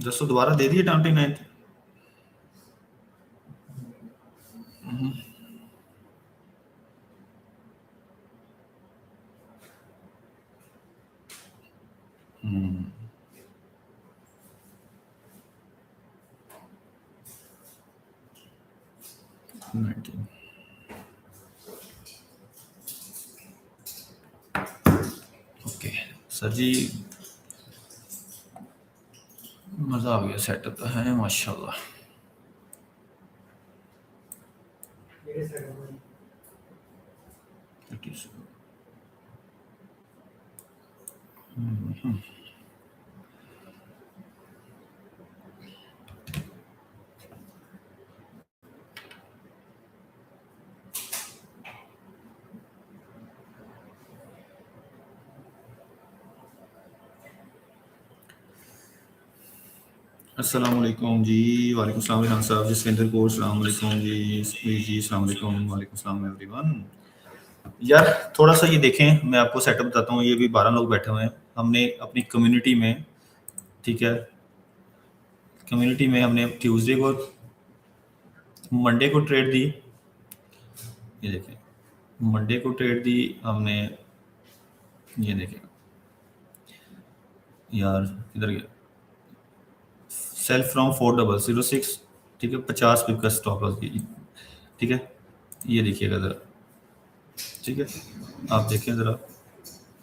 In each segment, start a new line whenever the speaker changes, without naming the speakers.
दोस्तों दोबारा दे दिए 29। ओके सर जी, मज़ा आ गया, सेटअप तो है माशाल्लाह। अस्सलाम वालेकुम जी। वालेकुम सलाम रिहान साहब, जसविंदर कौर सलाम वालेकुम जी। समीर जी सलाम वालेकुम। वालेकुम सलाम एवरीवन। यार थोड़ा सा ये देखें, मैं आपको सेटअप बताता हूँ। ये भी 12 लोग बैठे हुए हैं। हमने अपनी कम्युनिटी में, ठीक है, कम्युनिटी में हमने ट्यूसडे को, मंडे को ट्रेड दी। ये देखें, मंडे को ट्रेड दी हमने। ये देखें यार, किधर गया, सेल फ्रॉम 4006, ठीक है, 50 पिप का स्टॉप लॉस दी, ठीक है। ये देखिएगा ज़रा, ठीक है, आप देखें ज़रा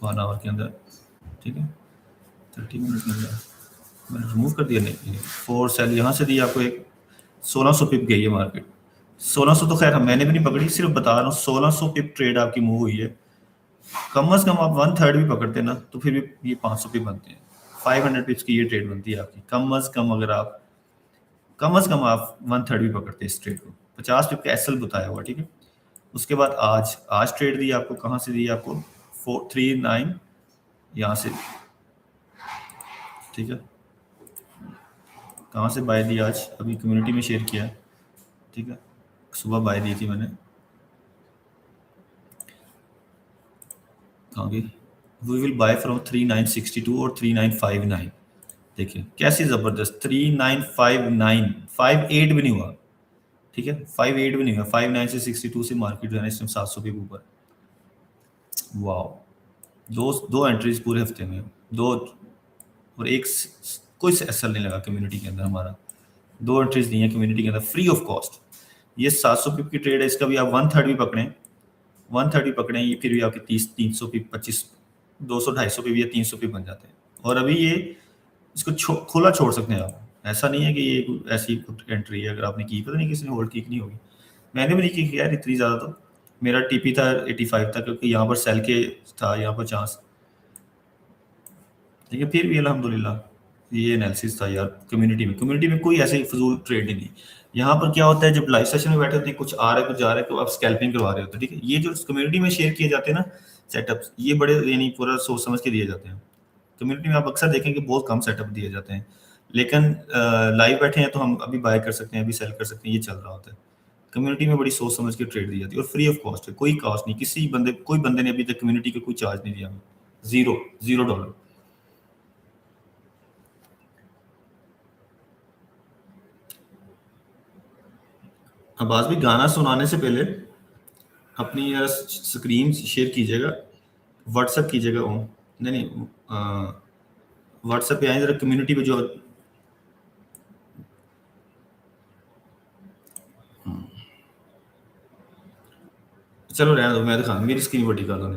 1 आवर के अंदर, ठीक है, 30 मिनट के अंदर मैंने रिमूव कर दिया। नहीं, 4 सेल यहाँ से दी आपको एक, 1600 पिप गई है मार्केट। 1600 तो खैर मैंने भी नहीं पकड़ी, सिर्फ बता रहा हूँ 1600 पिप ट्रेड आपकी मूव हुई है। कम से कम आप 1/3 भी पकड़ते ना तो फिर भी ये 500 पिप बनते हैं। 500 पिप्स की ये ट्रेड बनती है आपकी, कम से कम। अगर आप कम से कम आप 1/3 भी पकड़ते हैं इस ट्रेड को। 50 पिप का एसएल बताया हुआ, ठीक है। उसके बाद आज ट्रेड दी आपको, कहाँ से दी आपको, 439 यहाँ से, ठीक है। कहाँ से बाय दी आज, अभी कम्युनिटी में शेयर किया है, ठीक है। सुबह बाय दी थी मैंने, कहाँ गई, वी विल बाय फ्रॉम 3962 और 3959। देखिए कैसी जबरदस्त 3959, 58 भी नहीं हुआ, ठीक है, 58 भी नहीं हुआ। 59 से 62 से मार्केट जो है ना इस टाइम 700 के ऊपर। वाह, दो दो एंट्रीज पूरे हफ्ते में, दो, और एक कोई एसएल नहीं लगा कम्युनिटी के अंदर हमारा। 2 एंट्रीज दी हैं कम्युनिटी के अंदर फ्री ऑफ कॉस्ट। ये 700 पिप की ट्रेड है, इसका भी आप 1/3 भी पकड़ें, 1/3 भी पकड़ें, ये फिर भी आपके 30-300 पिप, 25, 200-250 पिप या 300 पिप बन जाते हैं। और अभी ये इसको खुला छोड़ सकते हैं आप। ऐसा नहीं है कि ये ऐसी एंट्री है, अगर आपने की, पता नहीं किसी ने होल्ड की नहीं होगी, मैंने भी नहीं की यार इतनी ज़्यादा। तो मेरा टीपी था 85 तक, क्योंकि यहाँ पर सेल के था यहाँ पर चांस, ठीक है। फिर भी अल्हम्दुलिल्लाह ये एनालिसिस था यार। कम्युनिटी में कोई ऐसे फजूल ट्रेड नहीं दी। यहाँ पर क्या होता है, जब लाइव सेशन में बैठे होते हैं, कुछ आ रहा है कुछ जा रहा है, तो आप स्कैल्पिंग करवा रहे होते हैं, ठीक है। ये जो कम्युनिटी में शेयर किए जाते हैं ना सेटअप्स, ये बड़े यानी पूरा सोच समझ के दिए जाते हैं। कम्युनिटी में आप अक्सर देखें कि बहुत कम सेटअप दिए जाते हैं, लेकिन लाइव बैठे हैं तो हम अभी बाय कर सकते हैं, अभी सेल कर सकते हैं, ये चल रहा होता है। कम्युनिटी में बड़ी सोच समझ के ट्रेड दी जाती है और फ्री ऑफ कॉस्ट है, कोई कॉस्ट नहीं। कोई बंदे ने अभी तक कम्युनिटी का कोई चार्ज नहीं दिया हमें, जीरो, $0। अब आज भी गाना सुनाने से पहले अपनी स्क्रीन शेयर कीजिएगा, व्हाट्सएप कीजिएगा। ओ नहीं नहीं, व्हाट्सएप पे आए जरा, कम्युनिटी पे जो, चलो रहने दो, मैं दिखा, मेरी स्क्रीन बड़ी कर दो,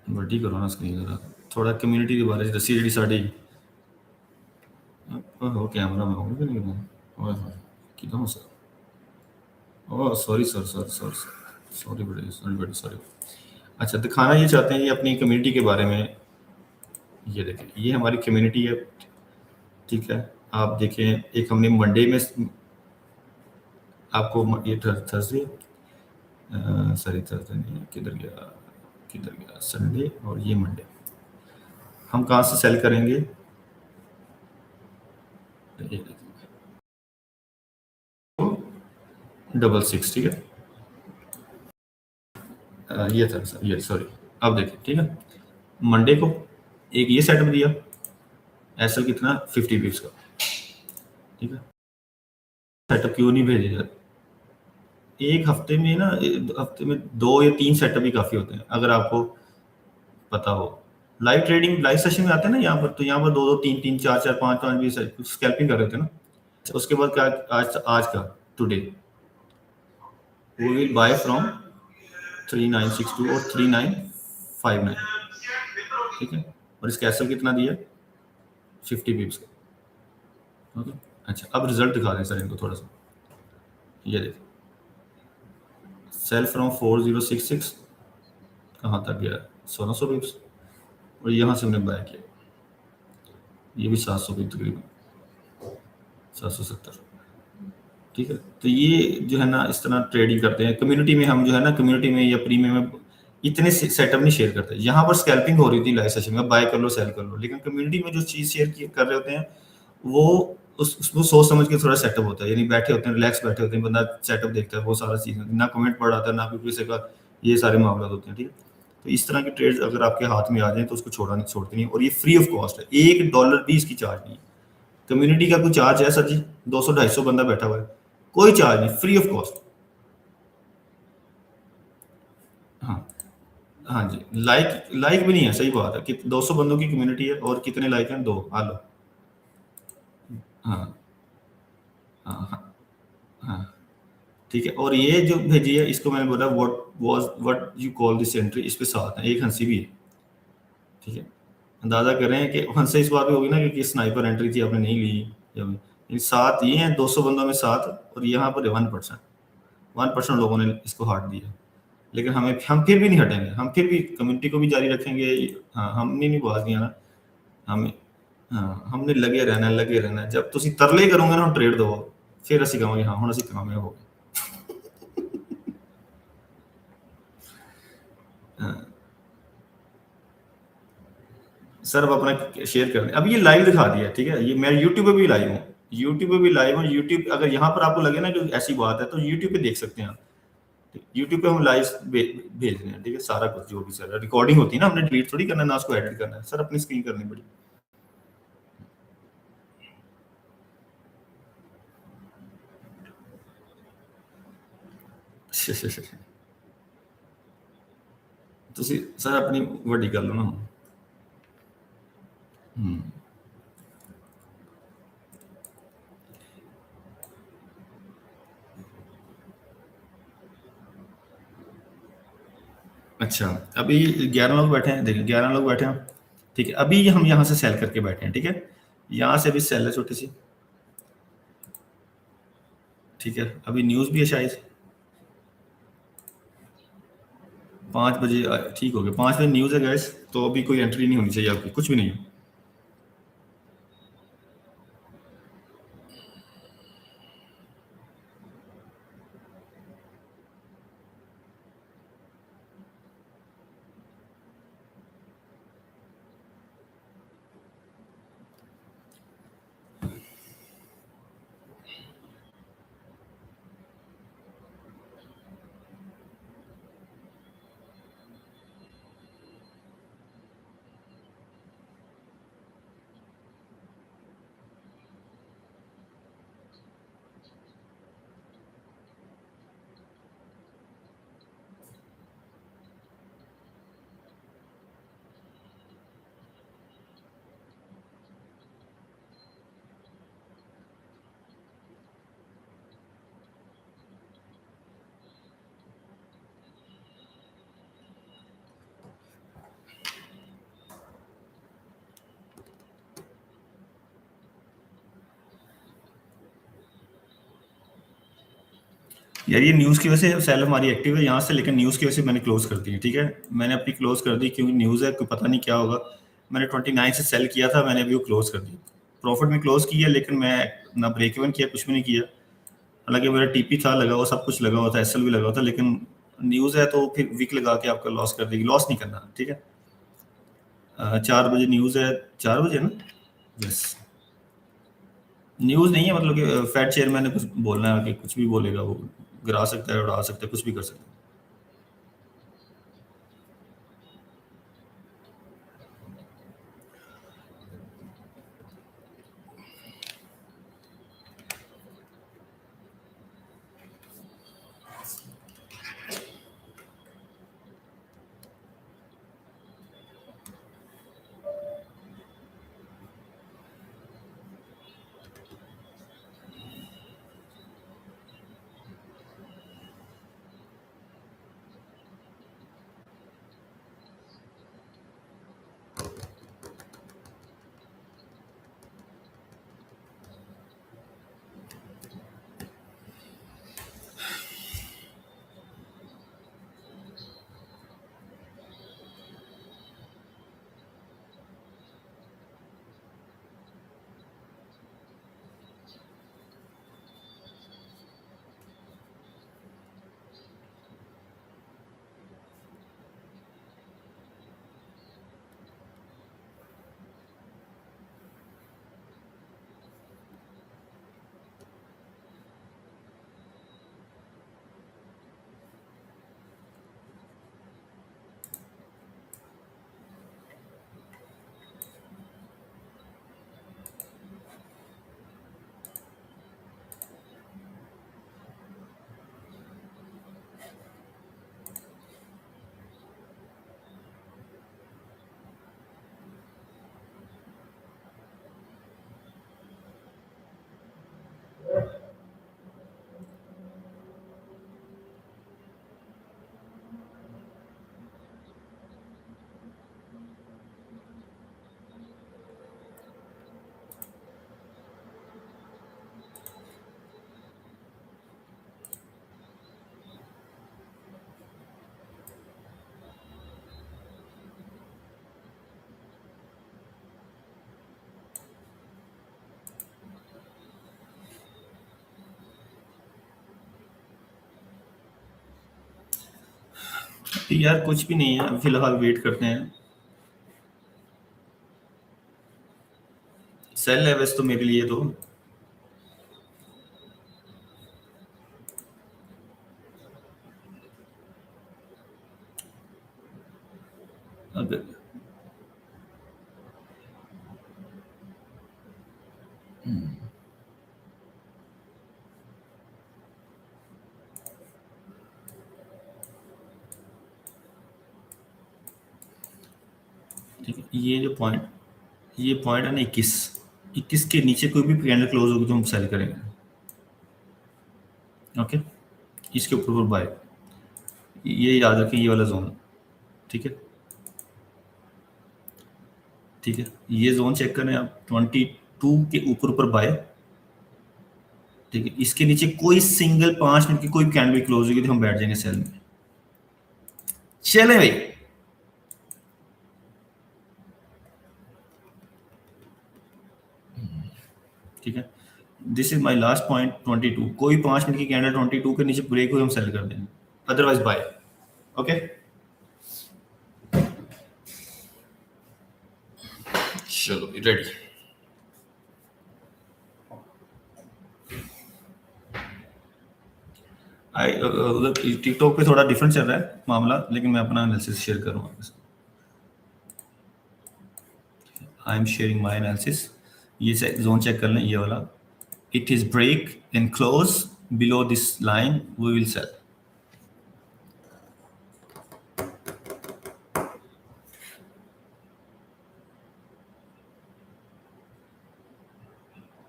बड़ी करो ना स्क्रीन जरा, थोड़ा कम्युनिटी के बारे में दसी जी साड़ी। हो कैमरा में होगी नहीं करना, कितना हो sir, oh sorry sir, sir sir sorry बड़ी सॉरी, बड़ी सॉरी। अच्छा, दिखाना ये चाहते हैं ये अपनी कम्युनिटी के बारे में। ये देखें, ये हमारी कम्युनिटी है, ठीक है। आप देखें, एक हमने मंडे में आपको, ये थर्सडे, सॉरी थर्सडे नहीं है, किधर गया संडे, और ये मंडे। हम कहाँ से सेल करेंगे, ये देखिए 66, ठीक है। ये था सर, ये सॉरी। अब देखिए, ठीक है, मंडे को एक ये सेटअप दिया, एसएल कितना 50 बिप्स का, ठीक है। सेटअप क्यों नहीं भेजे जाते? एक हफ्ते में ना, हफ्ते में 2 या 3 सेटअप ही काफी होते हैं, अगर आपको पता हो। लाइव ट्रेडिंग, लाइव सेशन में आते हैं ना यहाँ पर, तो यहाँ पर 2 2 3 3 4 4 5 5 भी स्कैल्पिंग कर रहे थे ना। उसके बाद क्या, आज का today we will buy from 3962 और 3959, ठीक है। और इस कैसल कितना दिया, 50 बिप्स का, ओके। अच्छा, अब रिजल्ट दिखा दें सर इनको थोड़ा सा। ये देखिए, सेल फ्रॉम 4066 कहाँ तक गया, 1600 बिप्स, और यहाँ से हमने बाय किया, ये भी 700 बिप तकरीबन, 770, ठीक है। तो ये जो है ना, इस तरह ट्रेडिंग करते हैं कम्युनिटी में। हम जो है ना, कम्युनिटी में या प्रीमियम में इतने सेटअप नहीं शेयर करते। यहाँ पर स्कैल्पिंग हो रही थी लाइव सेशन में, बाय कर लो सेल कर लो, लेकिन कम्युनिटी में जो चीज़ शेयर कर रहे होते हैं वो उसको सोच समझ के थोड़ा सेटअप होता है, यानी बैठे होते हैं, रिलैक्स बैठे होते हैं, बंदा सेटअप देखता है, वो सारा चीज़ ना कमेंट पढ़ आता है ना किसी का, ये सारे मामला होते हैं, ठीक है। तो इस तरह के ट्रेड्स अगर आपके हाथ में आ जाए तो उसको छोड़ते नहीं, और ये फ्री ऑफ कॉस्ट है, $1 भी इसकी चार्ज नहीं है। कम्युनिटी का कोई चार्ज है सर जी? 200 250 बंदा बैठा हुआ है, कोई चार्ज नहीं, फ्री ऑफ कॉस्ट। हाँ, हाँ जी, लाइक लाइक भी नहीं है, सही बात है कि 200 बंदों की कम्युनिटी है और कितने लाइक हैं, 2, हालो। हाँ, हाँ, हाँ, हाँ, ठीक है। और ये जो भेजी है, इसको मैंने बोला what you call this entry, इस पे 7 है, एक हंसी भी है, ठीक है। अंदाजा कर रहे हैं कि हंसी इस बात पे होगी ना, क्योंकि स्नाइपर एंट्री थी, आपने नहीं ली। जब 7 ये हैं, 200 बंदों में 7, और यहाँ पर 1% लोगों ने इसको हार्ट दिया। लेकिन हम फिर भी नहीं हटेंगे, हम फिर भी कम्युनिटी को भी जारी रखेंगे। हाँ, हमने नहीं बाज नहीं आना, हमें, हाँ, हमने लगे रहना है। जब तुसी तरले करोगे ना ट्रेड दो, फिर ਅਸੀਂ ਕਹਾਂਗੇ हाँ ਹੁਣ ਅਸੀਂ ਕਾਮਯਾਬ हो गए। हाँ, सर अब अपना शेयर कर दें। अब ये लाइव दिखा दिया, ठीक है, ये मैं यूट्यूब पे भी लाइव हूँ, यूट्यूब अगर यहाँ पर आपको लगे ना कि ऐसी बात है, तो यूट्यूब पे देख सकते हैं आप। यूट्यूब पे हम लाइव भेज रहे हैं, ठीक है, सारा कुछ जो भी सर रिकॉर्डिंग होती है ना, हमने डिलीट थोड़ी करना, ना उसको एडिट करना है सर, अपनी स्क्रीन करनी पड़ी। ਤੁਸੀਂ सर अपनी ਵੱਡੀ कर लो ना। अच्छा, अभी 11 लोग बैठे हैं, देखिए 11 लोग बैठे हैं, ठीक है। अभी हम यहाँ से सेल करके बैठे हैं, ठीक है, यहाँ से अभी सेल है छोटी सी, ठीक है। अभी न्यूज़ भी है शायद 5 बजे, ठीक हो गया, 5 बजे न्यूज़ है गैस, तो अभी कोई एंट्री नहीं होनी चाहिए आपकी, कुछ भी नहीं है। यार ये न्यूज़ की वजह से सेल हमारी एक्टिव है यहाँ से, लेकिन न्यूज़ की वजह से मैंने क्लोज कर दी है, ठीक है। मैंने अपनी क्लोज कर दी क्योंकि न्यूज़ है, कोई पता नहीं क्या होगा। मैंने 29 से सेल किया था, मैंने अभी वो क्लोज कर दी, प्रॉफिट में क्लोज किया, लेकिन मैं ना ब्रेक इवन किया, कुछ भी नहीं किया। हालांकि मेरा टीपी था लगा हुआ, सब कुछ लगा हुआ था, एसएल भी लगा हुआ था, लेकिन न्यूज़ है तो फिर वीक लगा के आपका लॉस कर देगी, लॉस नहीं करना, ठीक है। 4 बजे न्यूज़ है, 4 बजे ना, यस। न्यूज़ नहीं है, मतलब कि फेड चेयरमैन ने कुछ बोलना है कि कुछ भी बोलेगा वो, गिरा सकता है, उड़ा सकता है, कुछ भी कर सकता है। यार कुछ भी नहीं है, फिलहाल वेट करते हैं। सेल है वैसे तो मेरे लिए तो। अगर ठीक है, ये पॉइंट है ना 21 के नीचे कोई भी कैंडल क्लोज होगी तो हम सेल करेंगे। ओके, इसके ऊपर बाय, ये याद रखें, ये वाला जोन। ठीक है, ठीक है, ये जोन चेक करें आप, 22 के ऊपर ऊपर बाय। ठीक है, इसके नीचे कोई सिंगल 5 मिनट की कोई कैंडल भी क्लोज होगी तो हम बैठ जाएंगे सेल में। चले भाई, ठीक है, this is my last point 22। कोई 5 मिनट की कैंडल 22 के नीचे ब्रेक हुई हम सेल कर देंगे, अदरवाइज बाय। ओके, चलो रेडी। उधर टिकटॉक पे थोड़ा डिफरेंट चल रहा है मामला, लेकिन मैं अपना एनालिसिस शेयर करूंगा आपके साथ। I am sharing my analysis. ये जोन चेक कर लें, ये वाला, it is break and close below this line, we will sell.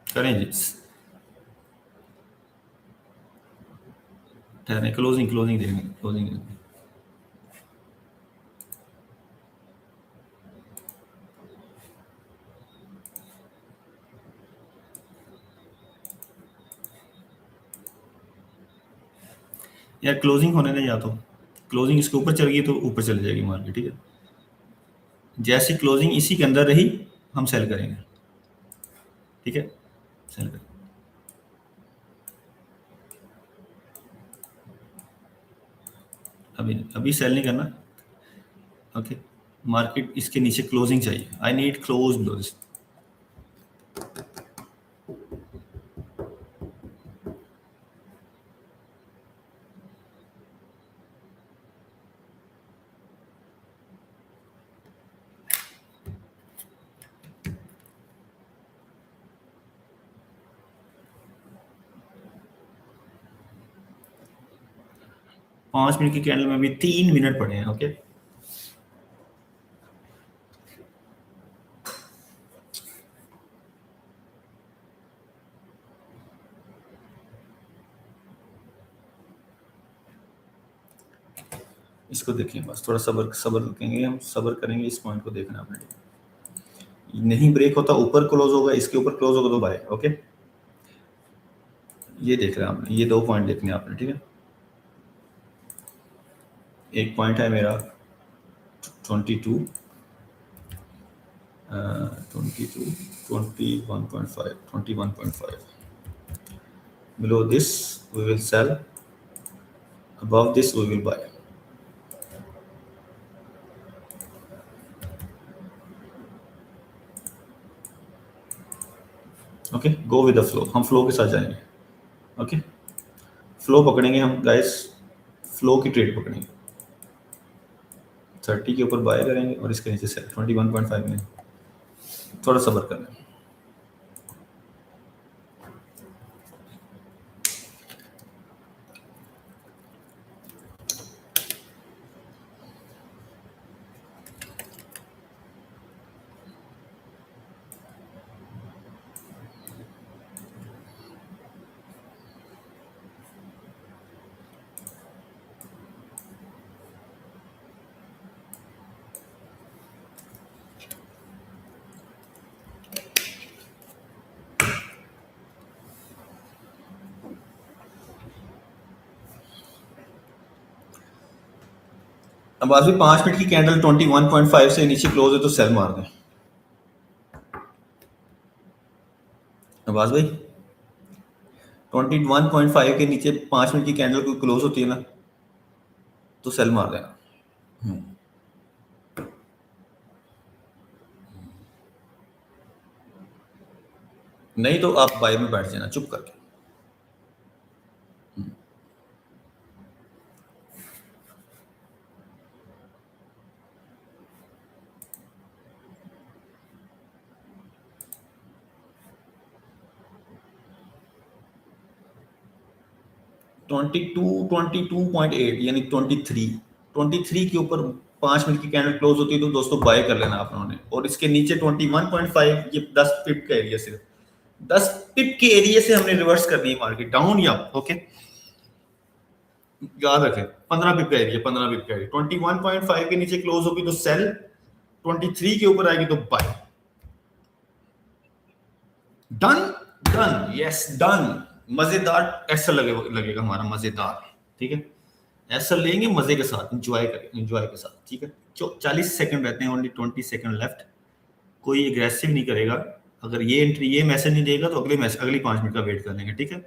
करें जी, ठहरें, क्लोजिंग क्लोजिंग देंगे, क्लोजिंग देंगे। यार क्लोजिंग होने दें, या तो क्लोजिंग इसके ऊपर चल गई तो ऊपर चली जाएगी मार्केट। ठीक है, जैसी क्लोजिंग इसी के अंदर रही हम सेल करेंगे। ठीक है, सेल करेंगे। अभी अभी सेल नहीं करना। ओके, मार्केट इसके नीचे क्लोजिंग चाहिए, I need close below this. 5 minute की कैंडल में भी 3 मिनट पड़े हैं। ओके, इसको देखें, बस थोड़ा सबर सबर रखेंगे, हम सबर करेंगे, इस पॉइंट को देखना आपने। नहीं ब्रेक होता ऊपर क्लोज होगा, इसके ऊपर क्लोज होगा तो बाय। ओके, ये देख रहे हैं आपने, ये 2 पॉइंट देखने हैं आपने। ठीक है, एक पॉइंट है मेरा 22, 22, 21.5, 21.5। below this we will sell, above this we will buy। Okay, go with the flow, हम फ्लो के साथ जाएंगे। ओके, फ्लो पकड़ेंगे हम गाइस, फ्लो की ट्रेड पकड़ेंगे। 30 के ऊपर बाय करेंगे और इसके नीचे सेल 21.5 में। थोड़ा सब्र करना है। अब आज भी 5 मिनट की कैंडल 21.5 से नीचे क्लोज है तो सेल मार दें। आवाज भाई, 21.5 के नीचे 5 मिनट की कैंडल को क्लोज होती है ना, तो सेल मार देना। नहीं तो आप बाय में बैठ जाना चुप करके। 22.8 यानी 23 के ऊपर 5 मिनट की कैंडल क्लोज होती है तो दोस्तों बाय कर लेना आप लोगों ने। और इसके नीचे 21.5 ये 10 पिप का एरिया, सिर्फ 10 पिप के एरिया से हमने रिवर्स करनी है मार्केट डाउन या अप। ओके, याद रखें 15 पिप का एरिया, 15 पिप का एरिया 21.5 के नीचे क्लोज होगी तो सेल, 23 के ऊपर आएगी तो buy. Done, done, yes done. मजेदार ऐसा लगेगा हमारा, मजेदार। ठीक है, ऐसा लेंगे मजे के साथ, एंजॉय करें, एंजॉय के साथ। ठीक है, 40 सेकंड रहते हैं, ओनली 20 सेकंड लेफ्ट। कोई एग्रेसिव नहीं करेगा। अगर ये एंट्री, ये मैसेज नहीं देगा तो अगले मैसेज, अगली 5 मिनट का वेट कर लेंगे। ठीक है,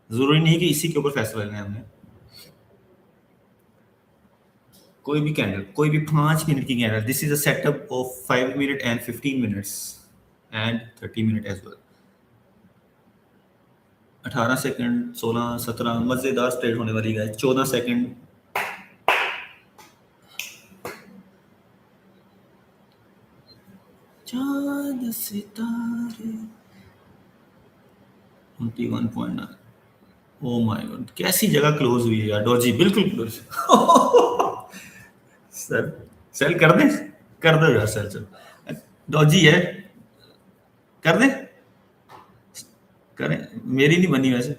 जरूरी नहीं कि इसी के ऊपर फैसला लेना है हमने। कोई भी कैंडल, कोई भी 5 मिनट की candle, this is a setup of 5 minute and 15 minutes and 30 minute as well. 18 second, 16, 17 मजेदार स्ट्रेट होने वाली है। 14 सेकंड, चांद सितारे, 21.9। ओ माय गॉड, कैसी जगह क्लोज हुई है यार डॉजी, बिल्कुल क्लोज। सर, सेल कर दे, कर दो यार सेल, चल डॉजी है, कर दे, करें। मेरी नहीं बनी वैसे,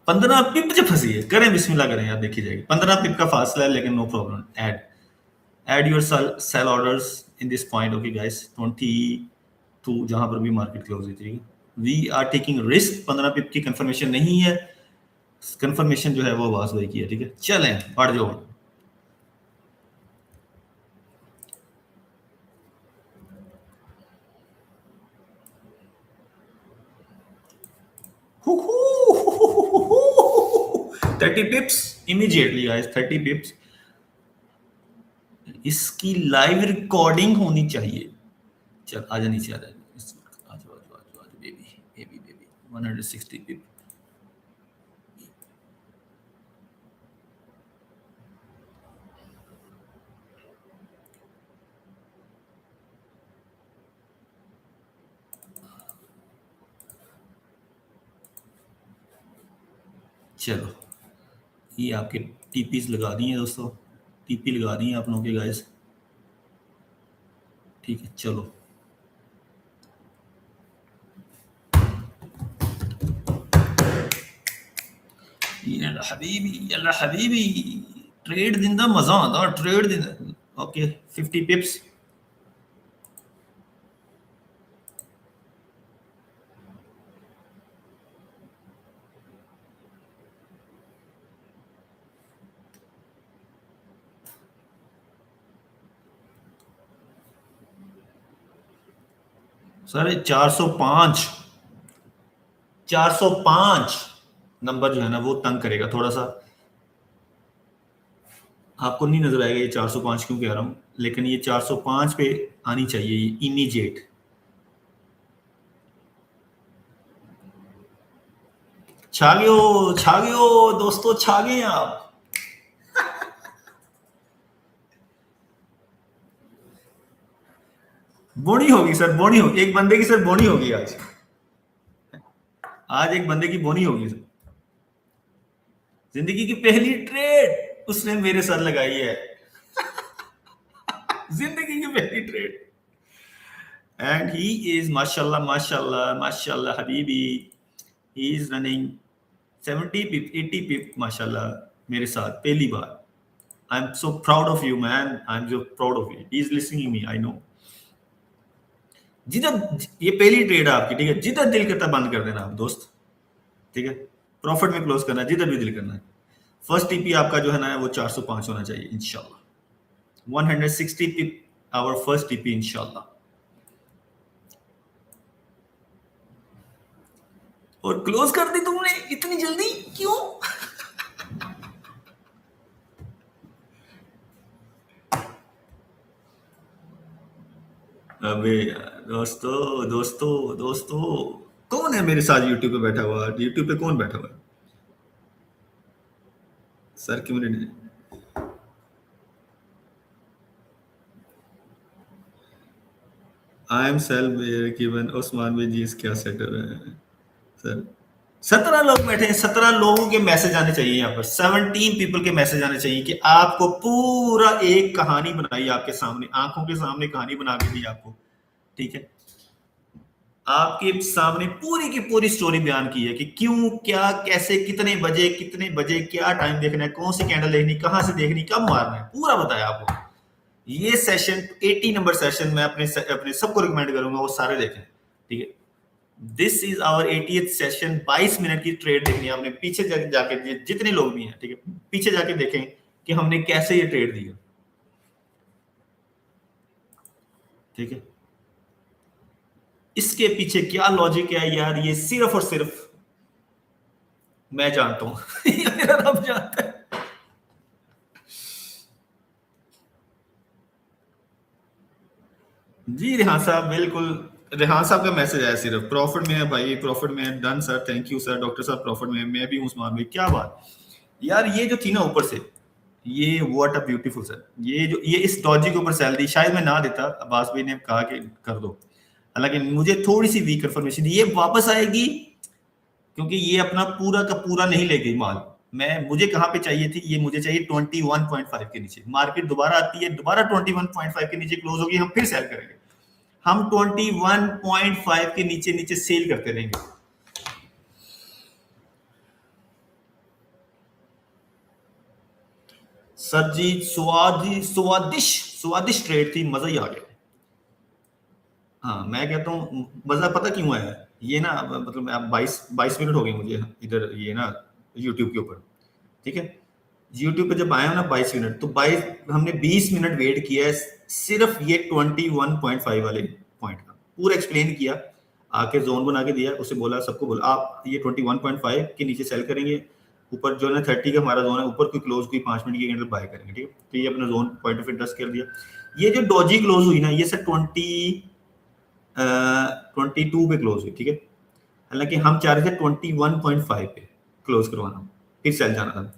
15 पिप से फंसी है, करें बिस्मिल्लाह करें यार, देखी जाएगी। 15 पिप का फासला है लेकिन no problem. Add your sell orders in this point. Okay guys, 22 जहां पर भी मार्केट क्लोज हुई थी, we are taking risk. 15 pip की कंफर्मेशन नहीं है, कंफर्मेशन जो है वो आवाज भाई की है। ठीक है, चलें बढ़ जाओ। Thirty पिप्स immediately guys, 30 पिप्स। इसकी लाइव रिकॉर्डिंग होनी चाहिए। चल आजा नीचे, आजा आजा आजा आजा आजा बेबी बेबी बेबी, 160 पिप। चलो ये आपके टीपीस लगा दी हैं दोस्तों, टीपी लगा दी हैं आप लोगों के गाइस। ठीक है, चलो Yalla Habibi, Yalla Habibi, trade दिंदा मजा आता, ट्रेड दिंदा। ओके 50 पिप्स। सर 405, 405 नंबर जो है ना वो तंग करेगा थोड़ा सा। आपको नहीं नजर आएगा ये 405 क्यों कह रहा हूं, लेकिन ये 405 पे आनी चाहिए ये इमीडिएट। छा गयो दोस्तों, छा गए आप। बोनी होगी सर, बोनी होगी, एक बंदे की सर बोनी होगी आज। आज एक बंदे की बोनी होगी सर। जिंदगी की पहली ट्रेड उसने मेरे साथ लगाई है, जिंदगी की पहली ट्रेड। एंड ही इज माशाल्लाह माशाल्लाह माशाल्लाह हबीबी, he is running 70 pip 80 pip माशाल्लाह मेरे साथ पहली बार। I am so proud of you man, I am so proud of you, he is listening me, I know. जिधर, ये पहली ट्रेड है आपकी। ठीक है, जिधर दिल करता बंद कर देना आप दोस्त। ठीक है, प्रॉफिट में क्लोज करना है जिधर भी दिल करना है। फर्स्ट टीपी आपका जो है ना वो 405 होना चाहिए इंशाल्लाह। 160 पिप आवर फर्स्ट टीपी इंशाल्लाह। और क्लोज कर दी तुमने इतनी जल्दी क्यों? अबे यार, दोस्तों दोस्तों दोस्तों, कौन है मेरे साथ यूट्यूब पे बैठा हुआ? यूट्यूब पे कौन बैठा हुआ है? सर क्यों नहीं? I am self given Usman भाई जी क्या सेटअप है सर? 17 लोग बैठे हैं, 17 लोगों के मैसेज आने चाहिए यहाँ पर, 17 पीपल के मैसेज आने चाहिए कि आपको पूरा एक कहानी बनाई आपके सामने, आंखों के सामने कहानी बना के दी आपको। ठीक है, आपके सामने पूरी की पूरी स्टोरी बयान की है कि क्यों, क्या, कैसे, कितने बजे क्या टाइम देखना है, कौन सी कैंडल देखनी, कहां से देखनी, कब मारना है, पूरा बताया आपको। ये सेशन 80 नंबर सेशन मैं अपने सबको रिकमेंड करूंगा वो सारे देखें। ठीक है, this is our 80th session. 22 minute की ट्रेड देखनी है आपने, पीछे जाके जितने लोग भी हैं, ठीक है, पीछे जाके देखें कि हमने कैसे ये ट्रेड दिया। ठीक है, इसके पीछे क्या लॉजिक है यार, ये सिर्फ और सिर्फ मैं जानता हूं। ये मेरा रब जानता है। जी रेहान साहब, बिल्कुल। रेहान साहब का मैसेज आया, सिर्फ प्रॉफिट में है भाई, प्रॉफिट में है। Done sir, thank you sir. Doctor साहब प्रॉफिट में है, मैं भी हूं उस्मान भाई, क्या बात यार। ये जो थी ना ऊपर से, ये व्हाट अ ब्यूटीफुल सर, ये इस डॉजी के ऊपर सेल दी, शायद मैं ना देता, अब्बास भाई ने कहा कि कर दो, हालांकि मुझे थोड़ी सी वीक कंफर्मेशन थी, ये वापस आएगी क्योंकि ये अपना पूरा का पूरा नहीं ले गई माल। मैं, मुझे कहां पे चाहिए थी, ये मुझे चाहिए 21.5 के नीचे। मार्केट दोबारा आती है, दोबारा 21.5 के नीचे क्लोज होगी, हम फिर सेल करेंगे। हम 21.5 के नीचे नीचे सेल करते रहेंगे। सर जी, स्वादिष्ट स्वादिष्ट ट्रेड थी, मजा ही आ गया। हाँ, मैं कहता हूँ मजा पता क्यों आया, ये ना मतलब अब 22 मिनट हो गए मुझे इधर, ये ना यूट्यूब के ऊपर। ठीक है, यूट्यूब पे जब आया ना 22 मिनट, तो 22 हमने 20 मिनट वेट किया है सिर्फ ये 21.5 वाले पॉइंट का, पूरा एक्सप्लेन किया, आके जोन बना के दिया, उसे बोला, सबको बोला आप ये 21.5 के नीचे सेल करेंगे, ऊपर जो है ना 30 का हमारा जोन है, ऊपर कोई क्लोज कोई 5 मिनट की कैंडल बाय करेंगे। ठीक है, तो ये अपना जोन पॉइंट ऑफ इंटरेस्ट कर दिया। ये जो डॉजी क्लोज हुई ना, ये सर 22 पे क्लोज हुई। ठीक है, हालांकि हम चाह रहे थे 21.5 पे क्लोज करवाना, फिर सेल जाना था।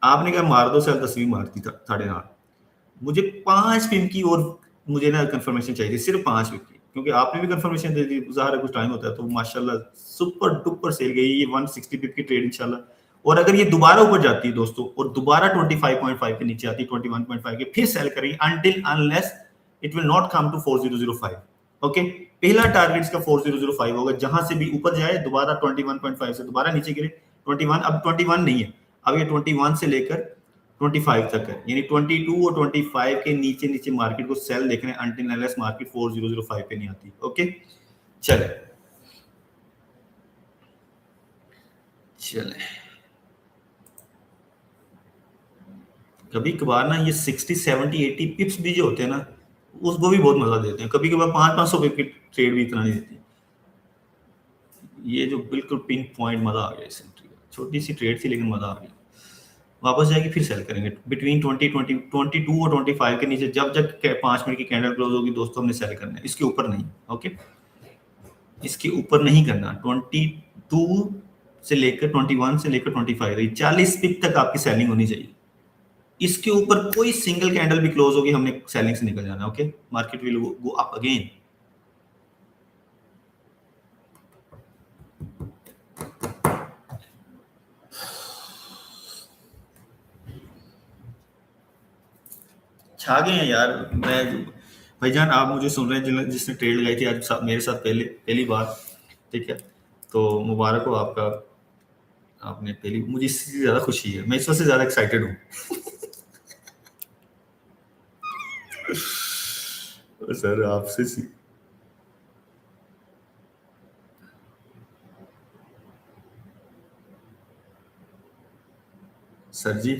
आपने कहा मार दो सेल, 10वीं मारती था 8.5। मुझे 5 पिन की और मुझे ना कंफर्मेशन चाहिए थी, सिर्फ 5 पिन की, क्योंकि आपने भी कंफर्मेशन दे दी, ज़ाहिर है कुछ टाइम होता है, तो माशाल्लाह सुपर डुपर सेल गई ये 160 पिप की ट्रेड इंशाल्लाह। और अगर ये दोबारा ऊपर जाती है दोस्तों, और दोबारा 25.5 के नीचे आती है 21.5 के, फिर सेल करेंगे until unless it will not come to 4005। Okay, पहला टारगेट इसका 4005 होगा, जहां से भी ऊपर जाए दोबारा 21.5 से दोबारा नीचे गिरे 21। अब 21 नहीं है, अब ये 21 से लेकर 25 तक है, यानी 22 और 25 के नीचे नीचे मार्केट को सेल देखना है अनटिल अनलेस मार्केट 4005 पे नहीं आती। ओके, चले चले। कभी कभार ना ये 60 70 80 पिप्स भी जो होते हैं ना, उसको भी बहुत मजा देते हैं। कभी कभार 500 पिप की ट्रेड भी इतना नहीं देती। ये जो बिल्कुल पिन पॉइंट मजा आ गया इस एंट्री का, छोटी सी ट्रेड थी लेकिन मजा आ गया। वापस जाएगी फिर सेल करेंगे बिटवीन 22 और 25 के नीचे, जब जब 5 मिनट की कैंडल क्लोज होगी दोस्तों, हमने सेल करना है, इसके ऊपर नहीं। ओके, इसके ऊपर नहीं करना। 22 से लेकर 21 से लेकर 25, 40 पिप तक आपकी सेलिंग होनी चाहिए। इसके ऊपर कोई सिंगल कैंडल भी क्लोज होगी, हमने सेलिंग से निकल जाना। Okay, market will go up again. छा गए हैं यार। मैं, भाईजान आप मुझे सुन रहे हैं, जिसने ट्रेड लगाई थी आज मेरे साथ पहले पहली बार, ठीक है, तो मुबारक हो आपका, आपने पहली, मुझे इससे ज्यादा खुशी है, मैं इस वजह से ज्यादा एक्साइटेड हूँ। सर आपसे सर जी,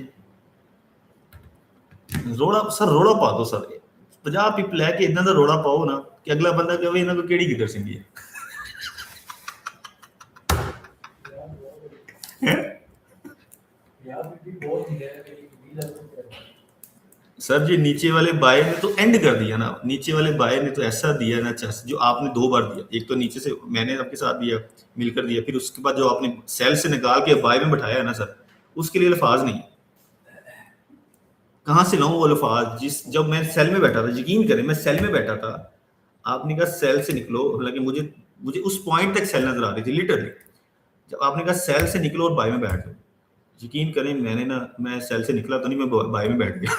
रोड़ा सर, रोड़ा पा दो सर, 50 पिप लैके इतना दा रोड़ा पाओ ना कि अगला बंदा कहे इन्हों को केड़ी गिदड़ सिंगी है। सर जी नीचे वाले बाय ने तो एंड कर दिया ना, नीचे वाले बाय ने तो ऐसा दिया ना चेस्ट जो आपने दो बार दिया, एक तो नीचे से मैंने आपके साथ दिया, मिलकर दिया, फिर उसके बाद जो आपने सेल से निकाल के बाय में बैठाया है ना सर, उसके लिए अल्फाज नहीं। कहाँ से लाऊं वो अल्फाज, जिस जब मैं सेल में बैठा था, यकीन करें मैं सेल में बैठा था, आपने कहा सेल से निकलो, हालांकि मुझे मुझे उस पॉइंट तक सेल नजर आ रही थी लिटरली, जब आपने कहा सेल से निकलो और बाय में बैठ जाओ, यकीन करें मैंने ना, मैं सेल से निकला तो नहीं, मैं बाय में बैठ गया।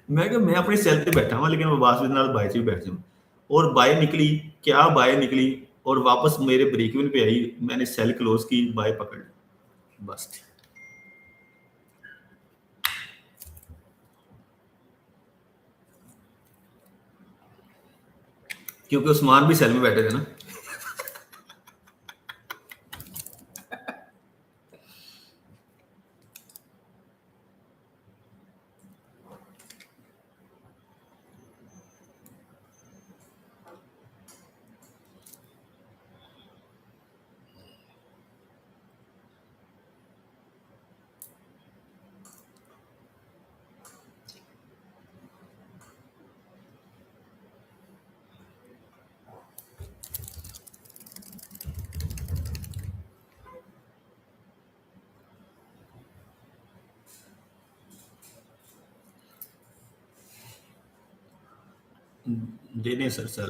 मैं कहा मैं अपनी सेल पे बैठा हुआ, लेकिन वो वापस नाल बाय च भी बैठ जाऊं, और बाय निकली, क्या बाय निकली, और वापस मेरे ब्रेक इवन पे आई, मैंने सेल क्लोज की, बाय पकड़ ली, बस। क्योंकि उस्मान भी सेल में बैठे थे ना। दे दें सर, सर।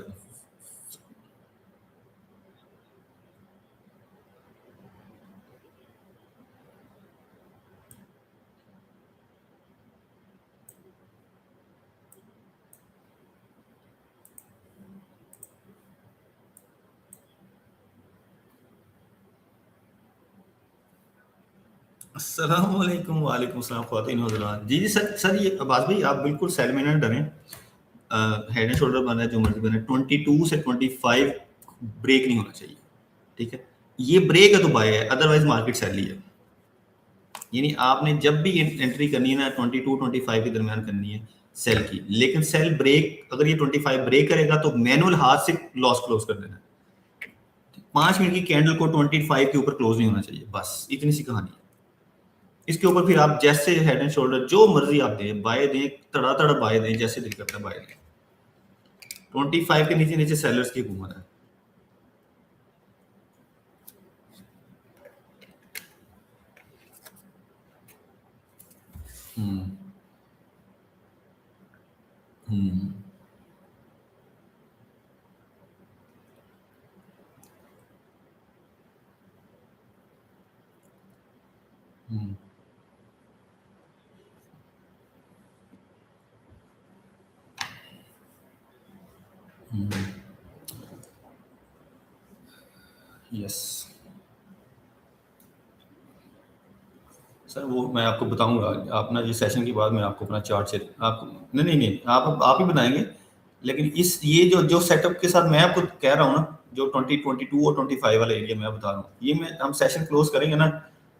अस्सलाम वालेकुम, वालेकुम सलाम ख्वातीन हज़रात। जी, जी सर, सर ये अब्बास भाई आप बिल्कुल सेल में ना डरें। हेड एंड शोल्डर बना है, जो मर्ज़ी बने, 22 से 25 ब्रेक नहीं होना चाहिए, ठीक है? ये ब्रेक है तो बाय है, अदरवाइज़ मार्केट सेल ही है। यानी आपने जब भी एंट्री करनी है ना, 22-25 के दरमियान करनी है सेल की, लेकिन सेल ब्रेक अगर ये 25 ब्रेक करेगा तो मैनुअल हाथ से लॉस क्लोज कर देना है। 5 मिनट की कैंडल को 25 के ऊपर क्लोज नहीं होना चाहिए, बस इतनी सी कहानी है। इसके ऊपर फिर आप जैसे हेड एंड शोल्डर जो मर्जी आप दें, बाय दें, तड़ा तड़ा बाय दें, जैसे दिल करता है बाय दें। 25 के नीचे नीचे सेलर्स की हुकूमत है। हम्म। हम्म। हम्म। हम्म। यस सर, वो मैं आपको बताऊंगा। आप ना ये सेशन के बाद मैं आपको अपना चार्ट से आप, नहीं नहीं नहीं, आप ही बनाएंगे। लेकिन इस ये जो जो सेटअप के साथ मैं आपको कह रहा हूँ ना, जो 22 और 25 वाला एरिया मैं बता रहा हूँ, ये मैं हम सेशन क्लोज करेंगे ना,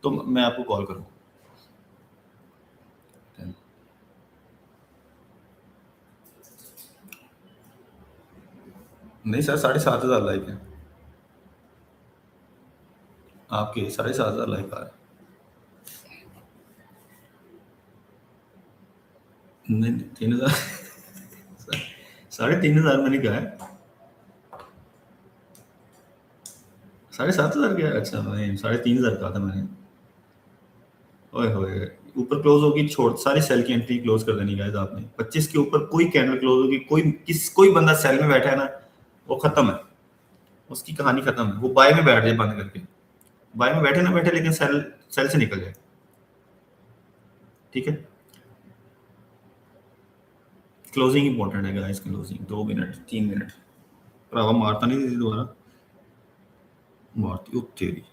तो मैं आपको कॉल करूँगा। नहीं सर, 7,500 लाइक है आपके, 7,500 लाइक आ रहे हैं। नहीं नहीं, 3,000। 3,500 मैंने कहा है। 7,500 क्या है? अच्छा, नहीं, 3,500 कहा था मैंने। ओए होए, ऊपर क्लोज होगी, छोड़ सारी सेल की एंट्री क्लोज कर देनी गाइस आपने। 25 के ऊपर कोई कैंडल क्लोज होगी, कोई बंदा सेल में बैठा है ना, वो खत्म है, उसकी कहानी खत्म है। वो बाय में बैठ जाए बंद करके, बाय में बैठे ना बैठे, लेकिन सेल सेल से निकल जाए, ठीक है? क्लोजिंग इंपॉर्टेंट है गाइस, क्लोजिंग 2 मिनट 3 मिनट। भरावा मारता नहीं दीदी दोबारा, मारती हो तेरी।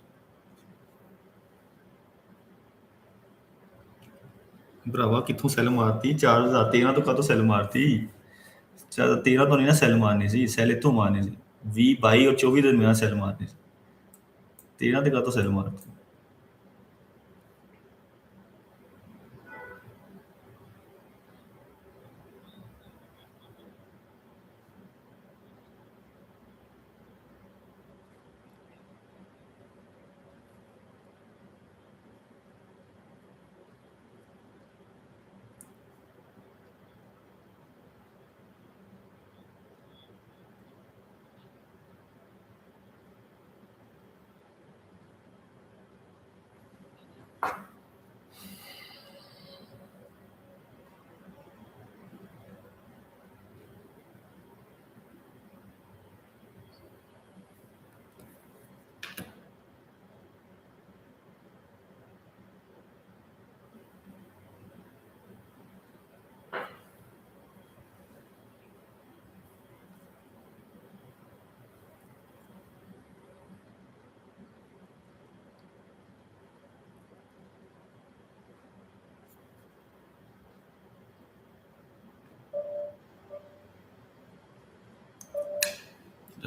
भरावा कितों सेल मारती, 4,000 13 तो का तो सेल मारती। 13 तो नहीं ना सेल मारनी सी, सेल इतों मारनी सी। 20 22 और 24 ਦੇ ਦਰਮਿਆਨ सेल मारनी सी। 13 ਤੇ का तो सेल मारती।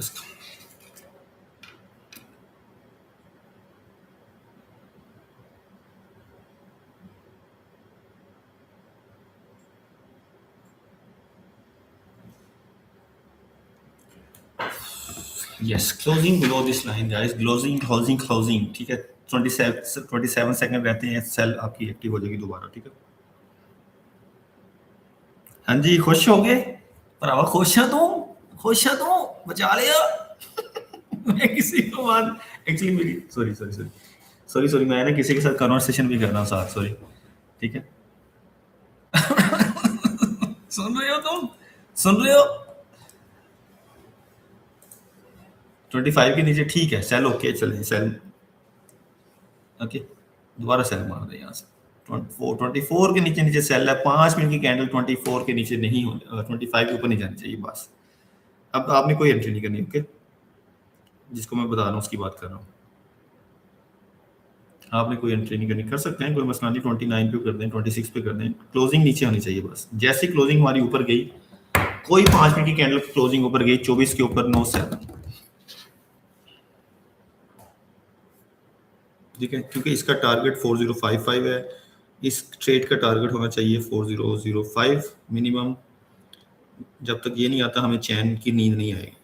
Let's go. Yes, closing below this line guys, closing, ठीक है। 27 सेकंड रहते हैं, सेल आपकी एक्टिव हो जाएगी दोबारा, ठीक है। हाँ जी, खुश हो गए भरावा? खुश है तू बचा लिया। मैं किसी को बात एक्चुअली मेरी सॉरी मैं ना किसी के साथ कन्वर्सेशन भी कर रहा हूँ साथ, सॉरी, ठीक है। सुन रहे हो तुम? सुन रहे हो? 25 के नीचे ठीक है, सेल ओके, चलिए सेल ओके, दोबारा सेल मार दे यहाँ से। 24 के नीचे नीचे सेल है, 5 मिनट की कैंडल 24 के नीचे नहीं हो, 25 के ऊपर नहीं जानी चाहिए बस। अब आपने कोई एंट्री नहीं करनी, ओके। जिसको मैं बता रहा हूँ उसकी बात कर रहा हूँ, आपने कोई एंट्री नहीं करनी, कर सकते हैं, कोई मसला नहीं। 29 पे कर दें, 26 पे कर दें, क्लोजिंग नीचे होनी चाहिए बस। जैसे क्लोजिंग हमारी ऊपर गई, कोई 5 मिनट की कैंडल क्लोजिंग ऊपर गई 24 के ऊपर, नो सेल, ठीक है। क्योंकि इसका टारगेट 4055 है, इस ट्रेड का टारगेट होना चाहिए 4005 मिनिमम। जब तक ये नहीं आता हमें चैन की नींद नहीं आएगी,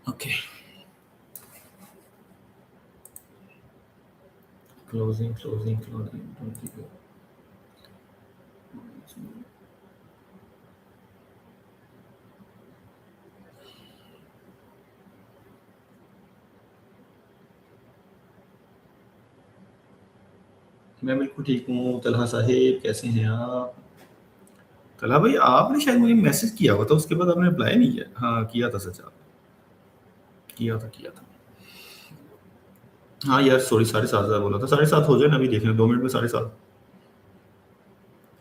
ओके। क्लोजिंग मैं बिल्कुल ठीक हूँ। तलहा साहेब कैसे हैं आप? तलहा भाई आपने शायद मुझे मैसेज किया हुआ था, उसके बाद आपने रिप्लाई नहीं किया। हाँ किया था सच, आप किया था। हाँ यार सॉरी, 7:30 बोला था, 7:30 हो जाए ना, अभी देख लें 2 मिनट में 7:30।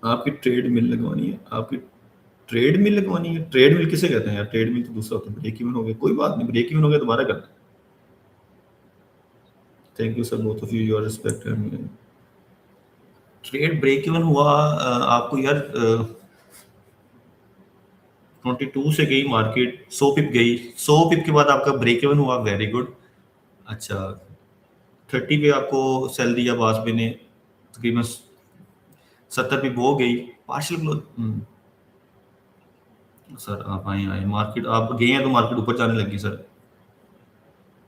आपकी ट्रेड मिल लगवानी है, आपकी ट्रेड मिल लगवानी है। ट्रेड मिल किसे कहते हैं यार? ट्रेड मिल तो दूसरा होता है, ब्रेक इवन हो गया, कोई बात नहीं, ब्रेक इवन हो गया दोबारा करना। Thank you sir, both of you, your respect. Trade break even हुआ आपको यार 22 से गई मार्केट, 100 पिप गई, 100 पिप के बाद आपका ब्रेक इवन हुआ, वेरी गुड। अच्छा, 30 पे आपको सेल दिया बासबे ने, तकरीबन 70 पिप वो गई, पार्शियल क्लोज। सर आप आए मार्केट, आप गए हैं तो मार्केट ऊपर जाने लगी सर।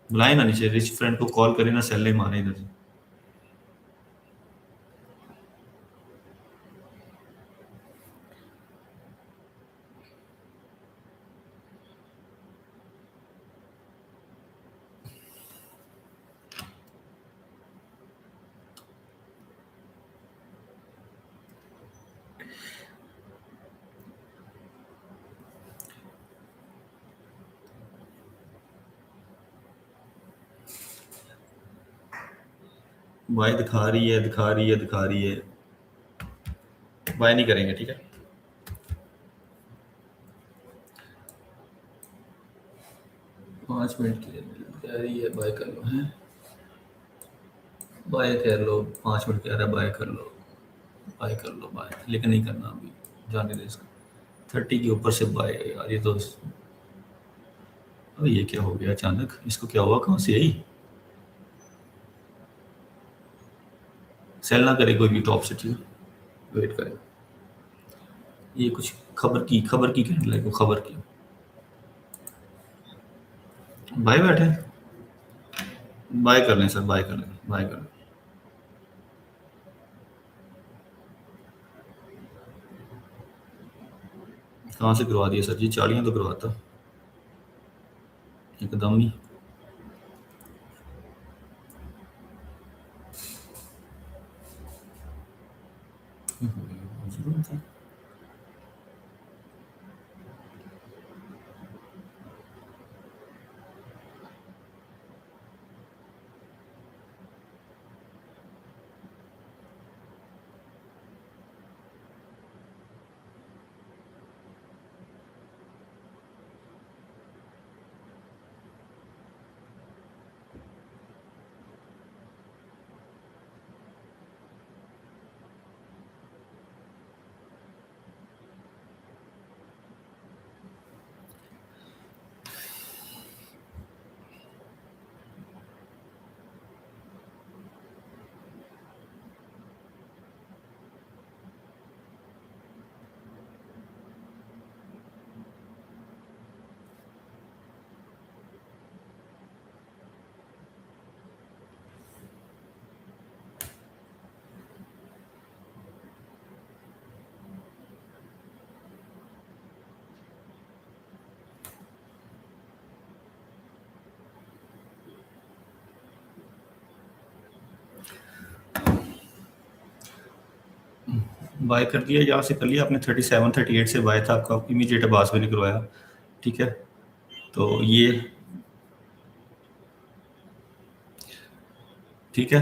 बुलाए ना नीचे, रिच फ्रेंड को कॉल करें ना, सेल मारे इधर से। बाय दिखा रही है। बाय नहीं करेंगे, ठीक है। 5 मिनट की कह रही है बाय कर लो, है बाय कर लो, 5 मिनट कह रहा है बाय कर लो, बाय, लेकिन नहीं करना अभी, जाने दे इसको। 30 के ऊपर से बाय यार, ये तो अरे ये क्या हो गया अचानक, इसको क्या हुआ, कहाँ से आई? सेल ना करे कोई भी टॉप से, ठीक है, वेट करें। ये कुछ खबर की कैंडल है, को खबर की बाय बैठे, बाय कर लें सर, बाय कर लें, बाय कर लें। कहाँ से करवा दिया सर जी? चालियाँ तो करवाता एकदम नहीं। जरूर था। बाय कर दिया, यहाँ से कर लिया आपने, 37-38 से बाय था आपका, इमीडिएट अब्बास में निकलवाया, ठीक है। तो ये ठीक है,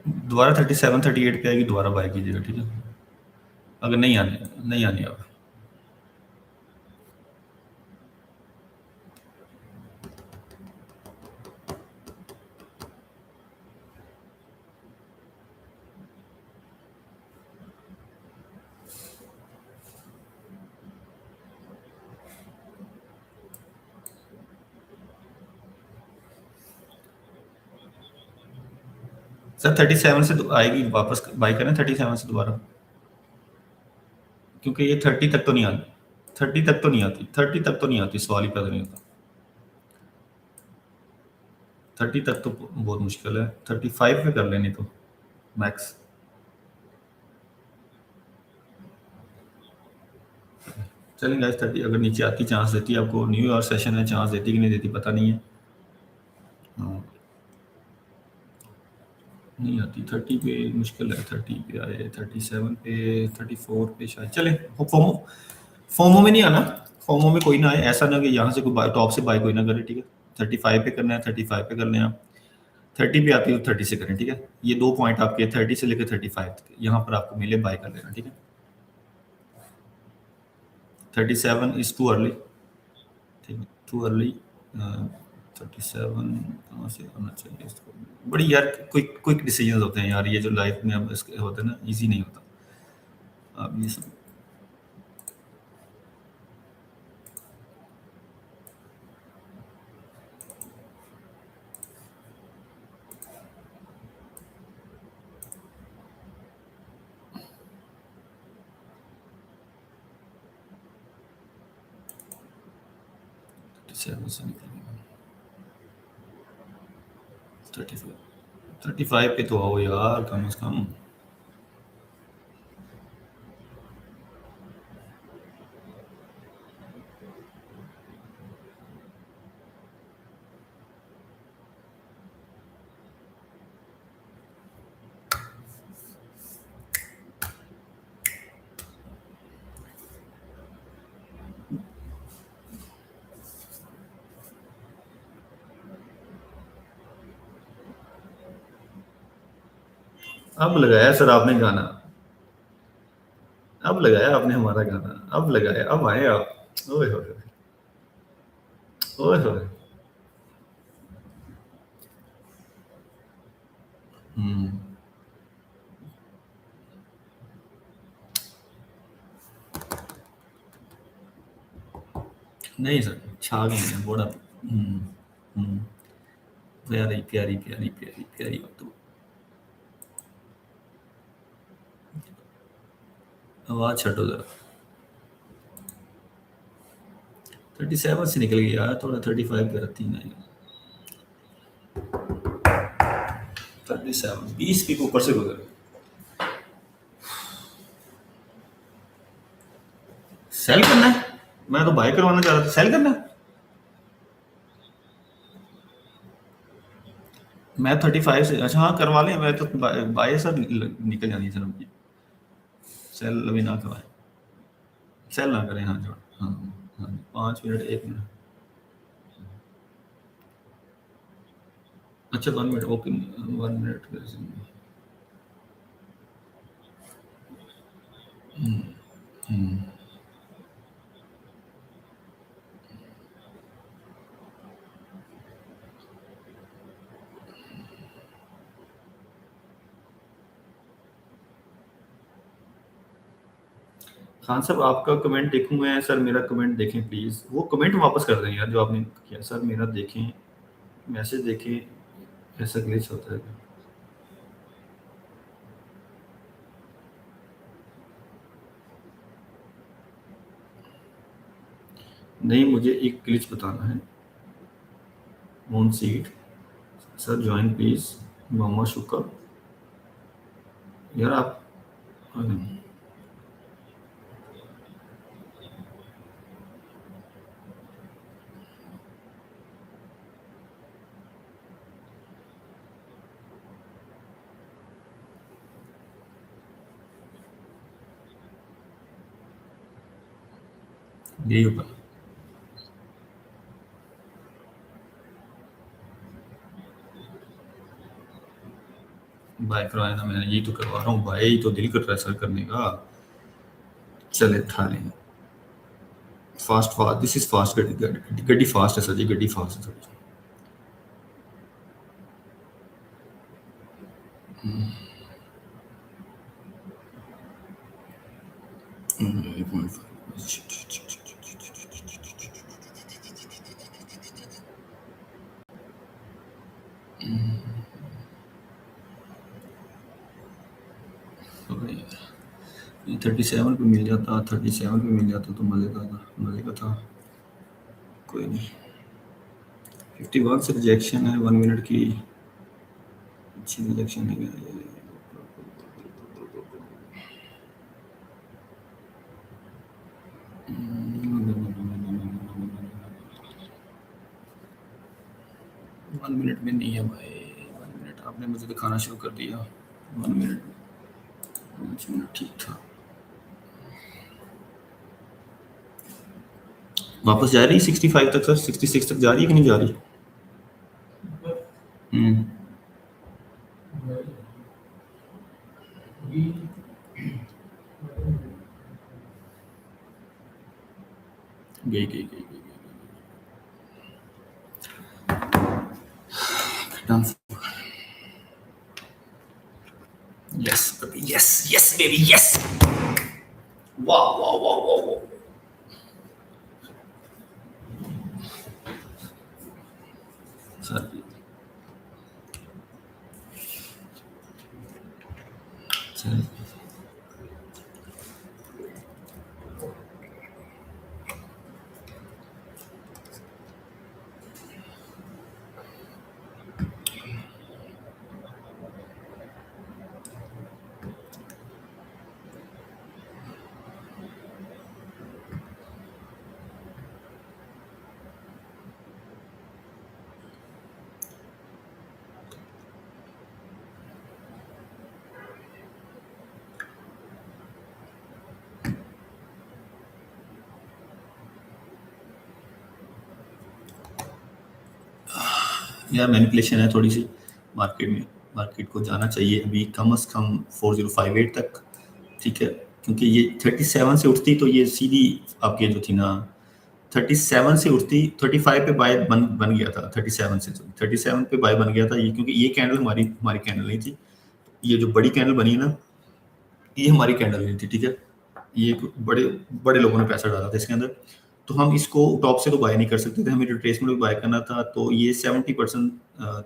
दोबारा 37-38 पे आएगी, दोबारा बाय कीजिएगा, ठीक है। अगर नहीं आनी अब। सर 37 से तो आएगी वापस, बाय करें 37 से दोबारा, क्योंकि ये 30 तक तो नहीं आती, 30 तक तो नहीं आती, 30 तक तो नहीं आती, सवाल ही पैदा नहीं होता। 30 तक तो बहुत मुश्किल है, 35 पे कर लेनी तो मैक्स। चलेंगे गाइस, 30 अगर नीचे आती चांस देती है आपको, न्यू ईयर सेशन है, चांस देती कि नहीं देती पता नहीं है। हाँ, नहीं आती 30 पे, मुश्किल है 30 पे आए, 37 पे, 34 पे शायद चले। फोमो, फोमो में नहीं आना, फोमो में कोई ना आए, ऐसा ना कि यहाँ से कोई टॉप से बाय कोई ना करे, ठीक है। 35 पे करना है, 35 पे कर लें आप, 30 पे आती है तो 30 से करें, ठीक है। ये 2 पॉइंट आपके 30 से लेकर 35 तक, यहाँ पर आपको मिले बाय कर लेना, ठीक है। 37 इज टू अर्ली, ठीक है, टू अर्ली। 37 कहाँ से आना चाहिए इसको, बड़ी यार क्विक क्विक डिसीजंस होते हैं यार, ये जो लाइफ में अब इसके होते हैं ना, इजी नहीं होता। आप ये सब 37 से निकलेंगे, 35 पे तो आओ यार कम से कम। अब लगाया सर आपने गाना, अब लगाया आपने हमारा गाना, अब लगाया, अब आए आप। ओए होए, ओए होए। हम्म, नहीं सर, छा गए हैं बड़ा। हम्म, प्यारी प्यारी प्यारी प्यारी प्यारी बात तो। आवाज छटो जरा, 37 से निकल गया यार, थोड़ा 35 पे रखती नहीं। 37 20 के ऊपर से गुजर, सेल करना है, मैं तो बाय करवाना चाह रहा था, सेल करना है। मैं 35 से, अच्छा हाँ करवा लें, मैं तो बाय सर निकल जानी है सर मुझे, सेल अभी ना करवाएं, सेल ना करें, हाँ जोड़, हाँ हाँ 5 मिनट, 1 मिनट। अच्छा 1 मिनट, ओके 1 मिनट। खान साहब आपका कमेंट देखूं मैं, सर मेरा कमेंट देखें प्लीज़, वो कमेंट वापस कर दें यार जो आपने किया, सर मेरा देखें, मैसेज देखें, ऐसा ग्लिच होता है। नहीं, मुझे एक ग्लिच बताना है, on seat, sir join please, Mohammad शुक्र, यार आप, यही होगा। बाय करवाया ना, मैंने यही तो करवा रहा हूँ भाई, यही तो दिल कर रहा है सर करने का। चले था लें fast fast, this is fast, गड्डी फास्ट है सर जी, गड्डी फास्ट है सर। जी 37 पे मिल जाता, 37 पे मिल जाता तो मजे का था, मजे का था। कोई नहीं, 51 से रिजेक्शन है, 1 मिनट की अच्छी रिजेक्शन है। वन मिनट में नहीं है भाई, 1 मिनट आपने मुझे दिखाना शुरू कर दिया। 1 मिनट, 5 मिनट ठीक था। वापस जा रही 65 तक सर, 66 तक जा रही है कि नहीं जा रही? हम्म, गई गई गई गई done. Yes yes yes baby yes. वाह वाह वाह वाह वाह। सर सर यार मैनिपुलेशन है थोड़ी सी मार्केट में, मार्केट को जाना चाहिए अभी कम से कम 4058 तक, ठीक है, क्योंकि ये 37 से उठती तो ये सीधी आपके जो थी ना, 37 से उठती 35 पे बाय बन गया था, 37 से 37 पे बाय बन गया था ये, क्योंकि ये कैंडल हमारी हमारी कैंडल नहीं थी। ये जो बड़ी कैंडल बनी है ना, ये हमारी कैंडल नहीं थी, ठीक है। ये बड़े बड़े लोगों ने पैसा डाला था इसके अंदर, तो हम इसको टॉप से तो बाय नहीं कर सकते थे, हमें रिट्रेसमेंट में बाय करना था। तो ये 70%,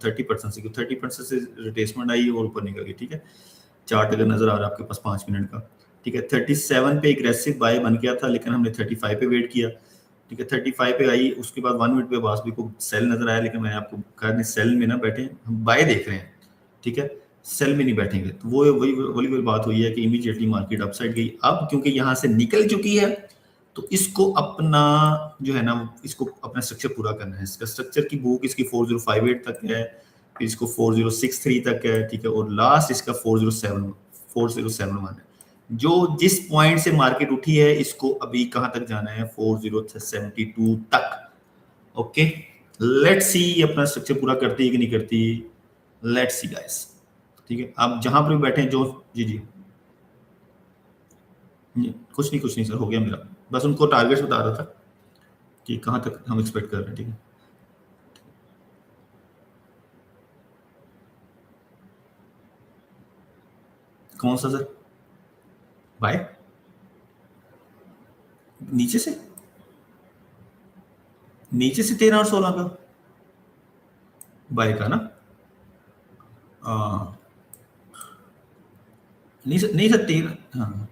30% से 30% से रिट्रेसमेंट आई और ऊपर निकल गई, ठीक है। चार्ट अगर नजर आ रहा है आपके पास 5 मिनट का, ठीक है। 37 पे एग्रेसिव बाय बन गया था, लेकिन हमने 35 पे वेट किया, ठीक है। 35 पे आई, उसके बाद 1 मिनट पे वासवी को सेल नजर आया, लेकिन मैंने आपको कहा नहीं सेल में ना बैठे, हम बाय देख रहे हैं, ठीक है, सेल में नहीं बैठेंगे। तो वो वही वही वही बात हुई है कि इमीडिएटली मार्केट अपसाइड गई। अब क्योंकि यहाँ से निकल चुकी है, तो इसको अपना जो है ना, इसको अपना स्ट्रक्चर पूरा करना है। इसका स्ट्रक्चर की बुक इसकी 4058 तक है, फिर इसको 4063 तक है, ठीक है, और लास्ट इसका 407 है। जो जिस पॉइंट से मार्केट उठी है, इसको अभी कहां तक जाना है, 4072 तक। ओके, लेट्स सी अपना स्ट्रक्चर पूरा करती है कि नहीं करती, लेट्स सी गाइस, ठीक है। आप जहां पर भी बैठे हैं, जो जी जी कुछ नहीं सर, हो गया मेरा, बस उनको टारगेट्स बता रहा था कि कहाँ तक हम एक्सपेक्ट कर रहे हैं, ठीक है। कौन सा सर? बाय नीचे से, नीचे से 13 और 16 का बाय का ना, हाँ। नहीं सर 13, हाँ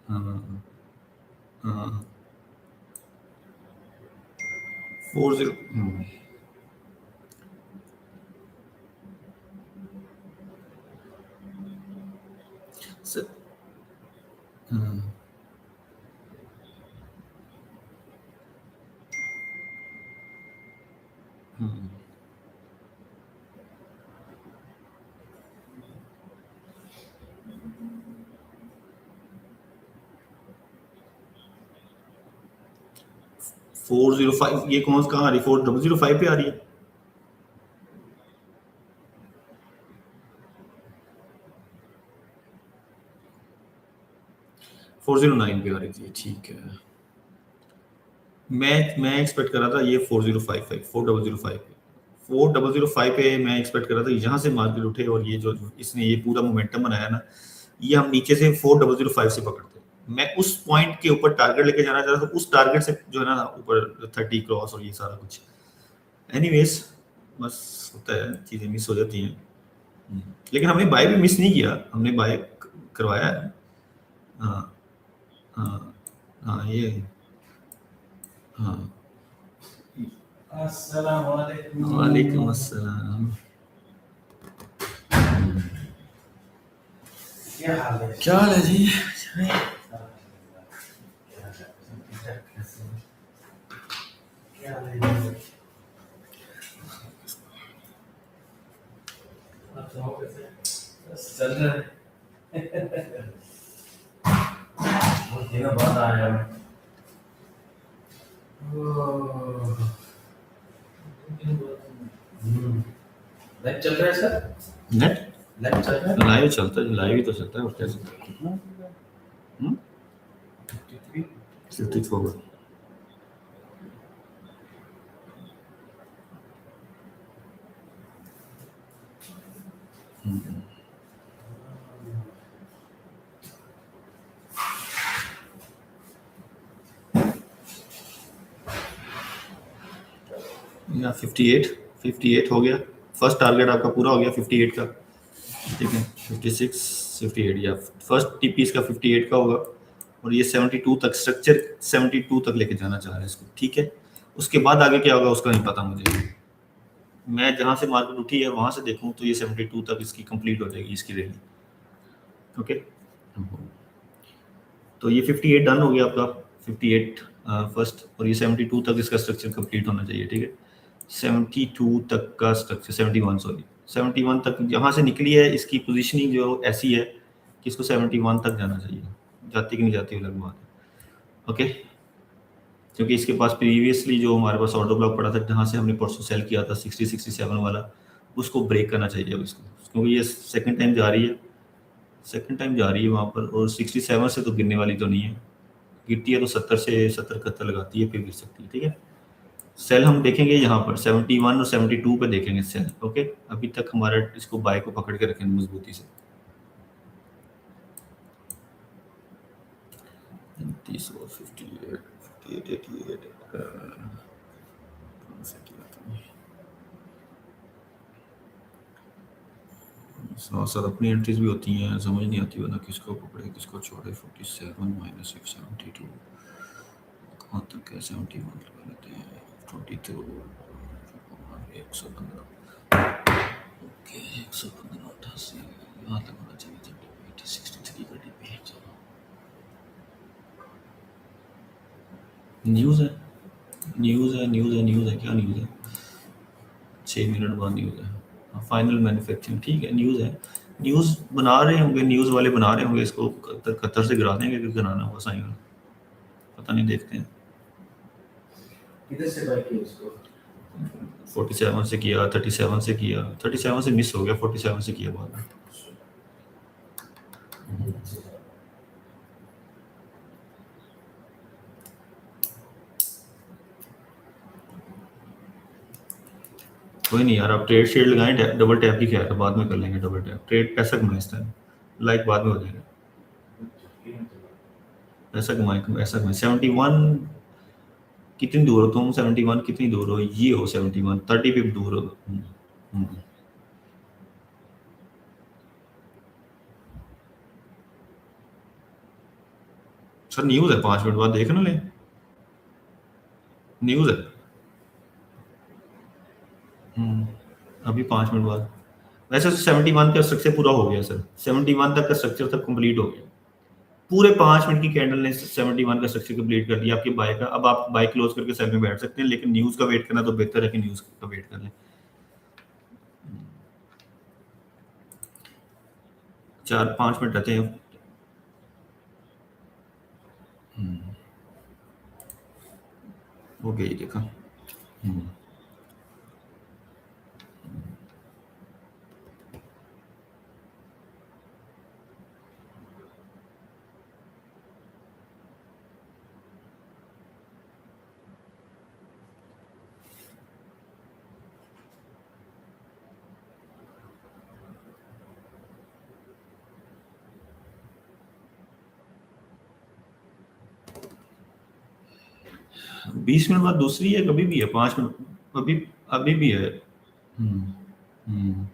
हाँ हाँ 40, सर, हाँ, 405 ये कौन कहाँ आ रही, 4005 पे आ रही है? 409 पे आ रही थी, ठीक है। मैं एक्सपेक्ट कर रहा था ये 4055 4005 पे, 4005 पे मैं एक्सपेक्ट कर रहा था यहाँ से मार्केट उठे, और ये जो इसने ये पूरा मोमेंटम बनाया ना, ये हम नीचे से 4005 से पकड़ते। मैं उस पॉइंट के ऊपर टारगेट लेके जाना चाह रहा था, उस टारगेट से जो है ना ऊपर 30 क्रॉस और ये सारा कुछ। एनीवेज, बस होता है, चीजें मिस हो जाती हैं। लेकिन हमने बाय भी मिस नहीं किया, हमने बाय करवाया है। हाँ हाँ हाँ, ये हाँ। अस्सलाम वालेकुम। वालेकुम अस्सलाम। क्या हाल है? क्या हाल है जी? क्या हाल है? आप सुनाओ कैसे? बस चल रहा है। बहुत दिनों बाद आया मैं। नेट चल रहा है सर? नेट नेट चल रहा है? लाइव चलता है, लाइव ही तो चलता है, और क्या चलता है? कितना? 54। या 58 हो गया, फर्स्ट टारगेट आपका पूरा हो गया 58 का, ठीक है। 56 58 या फर्स्ट टीपी इसका 58 का होगा, और ये 72 तक स्ट्रक्चर 72 तक लेके जाना चाह रहा है इसको, ठीक है। उसके बाद आगे क्या होगा उसका नहीं पता मुझे, मैं जहां से मार्केट उठी है वहां से देखूं तो ये 72 तक इसकी कंप्लीट हो जाएगी इसकी रैली, ओके। तो ये 58 डन हो गया आपका, 58 फर्स्ट, और ये 72 तक इसका स्ट्रक्चर कंप्लीट होना चाहिए, ठीक है। 72 तक का स्ट्रक्चर, 71 सॉरी, 71 तक यहाँ से निकली है, इसकी पोजीशनिंग जो ऐसी है कि इसको 71 तक जाना चाहिए, जाती कि नहीं जाती अलग बात है, ओके। क्योंकि इसके पास प्रीवियसली जो हमारे पास ऑर्डर ब्लॉक पड़ा था जहाँ से हमने परसों सेल किया था 60-67 वाला, उसको ब्रेक करना चाहिए अब इसको, क्योंकि ये सेकंड टाइम जा रही है, सेकंड टाइम जा रही है वहाँ पर, और 67 से तो गिरने वाली तो नहीं है, गिरती है तो 70 से 70-71 लगाती है, फिर गिर सकती है, ठीक है। सेल हम देखेंगे यहाँ पर 71 और 72 पे देखेंगे सेल, ओके। अभी तक हमारा इसको बाय को पकड़ के रखेंगे मजबूती से। 30 और 58 88 सर अपनी एंट्रीज भी होती हैं, समझ नहीं आती वरना किसको पकड़े किसको छोड़े। 47 माइनस 72 कहाँ तक है, 71 लगा लेते हैं, 22 115 ओके, 115 88 यहाँ तक होना चाहिए था, 63 का डीपी। न्यूज़ है न्यूज़ है न्यूज़ है न्यूज़ है, क्या न्यूज़ है? 6 मिनट बाद न्यूज़ है, फाइनल मैन्युफैक्चरिंग, ठीक है, न्यूज़ है। न्यूज़ बना रहे होंगे, न्यूज़ वाले बना रहे होंगे इसको, कतर से गिरा देंगे, कि गिराना होगा साइन, पता नहीं, देखते हैं। किधर से बाय किया इसको? 47 से किया, 37 से किया, 37 से मिस हो गया, 47 से किया बाद में। कोई नहीं यार, आप ट्रेड शेड लगाएं, डबल टैप की क्या है, बाद में कर लेंगे डबल टैप, ट्रेड पैसा कमाए इस टाइम, लाइक बाद में हो जाएगा, पैसा कमाए, ऐसा कमाए। 71 कितनी दूर हो तुम, 71 कितनी दूर हो, ये हो 71 30 पिप दूर हो। सर न्यूज़ है, 5 मिनट बाद देख ना ले, न्यूज़ है। अभी 5 मिनट बाद वैसे तो 71 का स्ट्रक्चर पूरा हो गया सर, 71 तक का स्ट्रक्चर तक कंप्लीट हो गया। पूरे 5 मिनट की कैंडल ने 71 का स्ट्रक्चर कंप्लीट कर दिया आपकी बाय का। अब आप बाय क्लोज करके सेल में बैठ सकते हैं, लेकिन न्यूज़ का वेट करना तो बेहतर है कि न्यूज़ का वेट कर लें। 4-5 मिनट रहते हैं। ओके, देखा। हम्म। 20 मिनट बाद दूसरी है, कभी भी है 5 मिनट, अभी अभी भी है। हम्म। हम्म।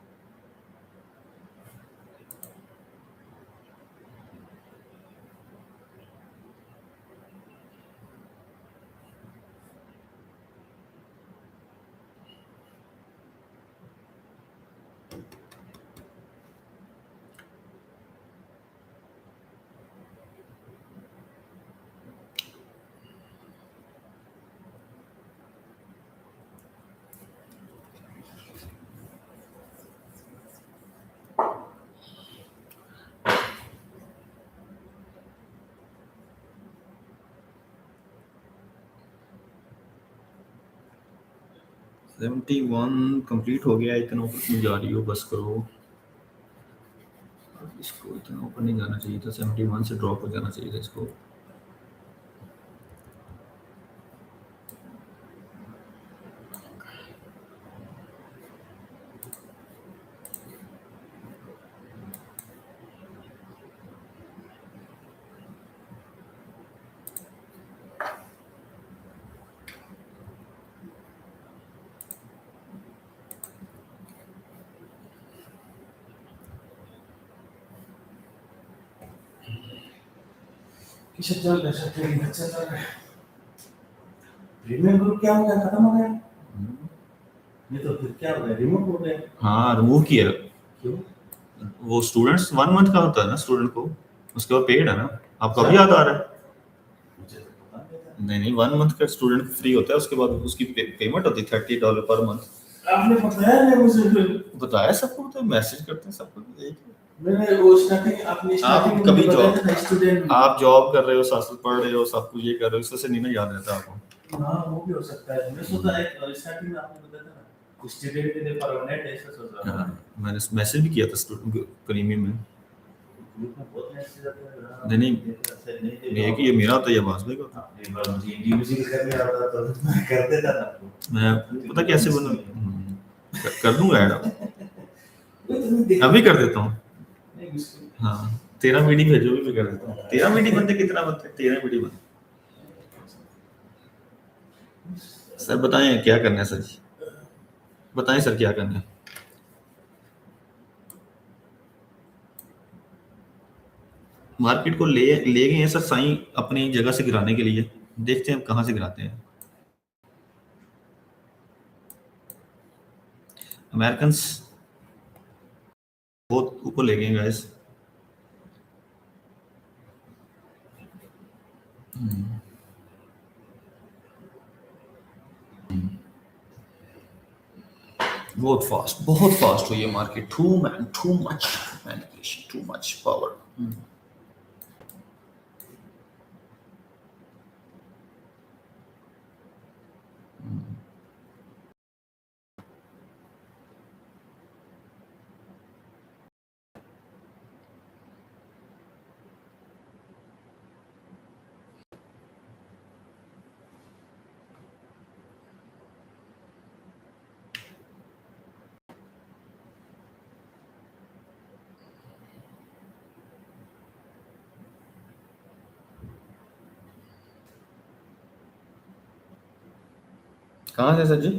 71 कंप्लीट हो गया। इतना ऊपर क्यों जा रही हो, बस करो। इसको इतना ऊपर नहीं जाना चाहिए था, 71 से ड्रॉप हो जाना चाहिए था इसको।
किसे चल रहा है, ट्रेनिंग अच्छा चल रहा है। प्रीमियम ग्रुप क्या हो गया, खत्म हो गया? नहीं तो फिर क्या हो गया, रिमूव हो गया?
हाँ, रिमूव किया।
क्यों?
वो स्टूडेंट्स 1 मंथ का होता है ना स्टूडेंट को, उसके बाद पेड है ना। आपको अभी याद आ रहा है?
मुझे तो पता नहीं था।
नहीं, 1 मंथ का स्टूडेंट फ्री होता है, उसके बाद उसकी पेमेंट होती है $30 पर मंथ।
आपने बताया नहीं मुझे फिर।
बताया सबको, तो मैसेज करते हैं सबको।
मैंने वो स्टार्टिंग आपने स्टार्टिंग में
कभी
मुझे बताया था स्टूडेंट।
आप जॉब कर रहे हो, साथ साथ पढ़ रहे हो, सब कुछ ये कर रहे हो, इससे नहीं ना याद रहता आपको।
हाँ वो भी हो सकता है, मैं सोचा एक स्टार्टिंग में आपने बताया था ना स्टूडेंट के लिए परमानेंट ऐसा सोच रहा था।
मैंने मैसेज भी किया था स्टूडेंट प्रीमियम में।
ग्रुप में बहुत मैसेज आते हैं।
नहीं,
नहीं
ये कि ये मेरा होता है या बास भाई का होता
एक बार मुझे इंडिविजुअल करने आता तो मैं कर देता था आपको।
है। मैं पता कैसे बना, कर दूंगा ऐड। अभी कर देता हूँ। हाँ, 13 मीडी भेजो, भी मैं कर देता हूँ। 13 मीडी बनते कितना बनते हैं? 13 मीडी बनते। सर बताएं क्या करना है सर जी, बताएं सर क्या करना है। मार्केट को ले गए हैं सर साईं अपनी जगह से गिराने के लिए। देखते हैं कहाँ से गिराते हैं। अमेरिकन बहुत ऊपर ले गए गाइस। बहुत फास्ट हुई है market. Too much manipulation, too much power. कहाँ से सर जी?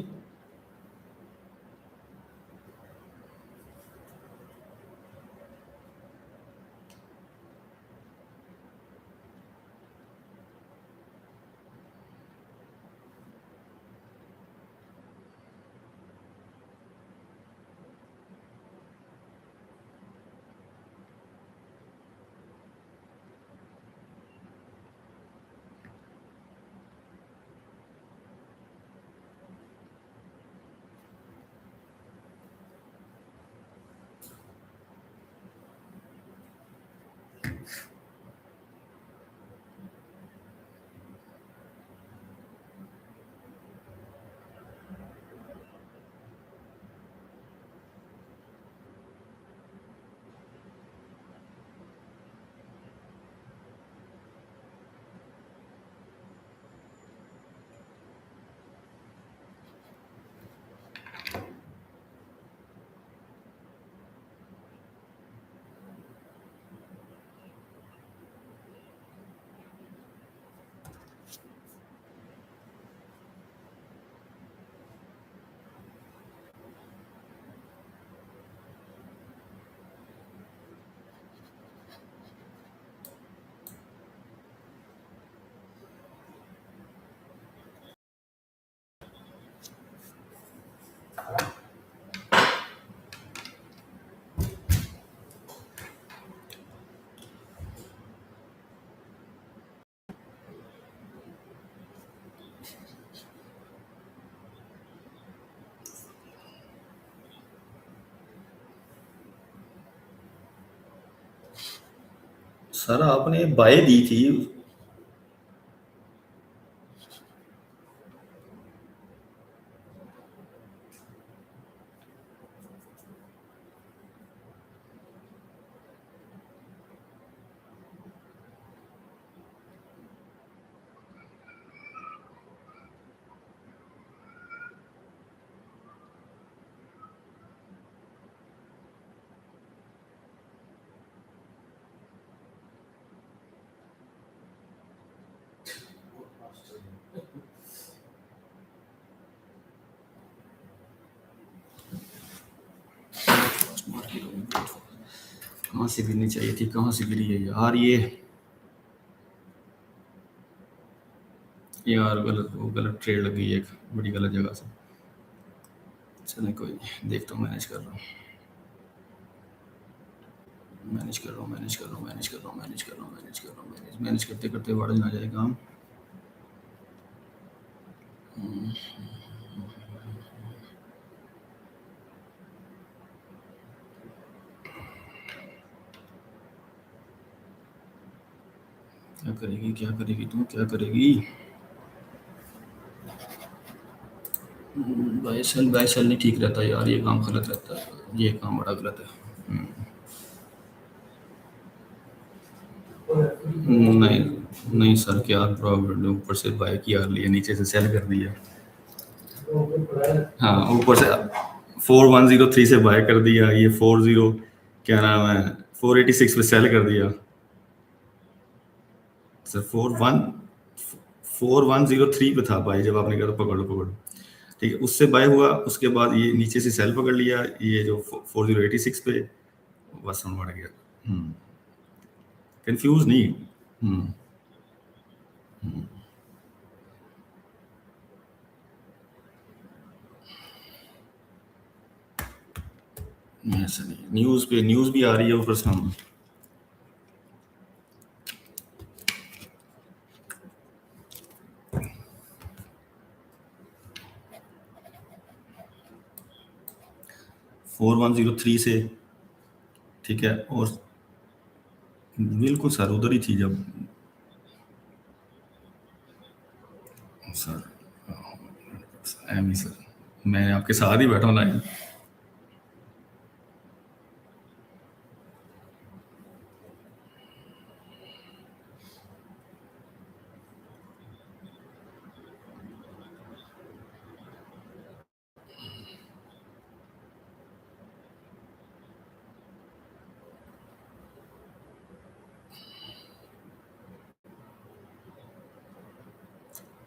सर आपने बाय दी थी। कहाँ से गिरनी चाहिए थी, कहाँ से गिरी है यार ये। यार गलत, वो गलत ट्रेड लग गई एक बड़ी गलत जगह से। चलो कोई नहीं, देखता हूँ, मैनेज कर रहा हूँ, मैनेज कर रहा हूँ, मैनेज कर रहा हूँ, मैनेज कर रहा हूँ, मैनेज कर रहा हूँ, मैनेज कर रहा हूँ, मैनेज करते करते बढ़ ना जाए काम। क्या करेगी, क्या करेगी तुम, क्या करेगी। बाय सेल नहीं ठीक रहता यार, ये काम गलत रहता है, ये काम बड़ा गलत है। नहीं नहीं सर, क्या प्रॉब्लम, ऊपर से बाय किया लिया, नीचे से सेल कर दिया। हाँ ऊपर से 4103 से बाय कर दिया, ये 40 क्या नाम है 486 पे सेल कर दिया सर। 4103 पे था बाय, जब आपने कहा था पकड़ो पकड़ो, ठीक है, उससे बाय हुआ, उसके बाद ये नीचे से सेल पकड़ लिया, ये जो 4086 पे, बस हम बढ़ गया। कंफ्यूज नहीं। हम्म ऐसा नहीं, न्यूज पे न्यूज भी आ रही है ऊपर से। हम 4103 से, ठीक है, और बिल्कुल सर उधर ही थी जब सर, एम ही सर, मैं आपके साथ ही बैठा हूँ लाइन।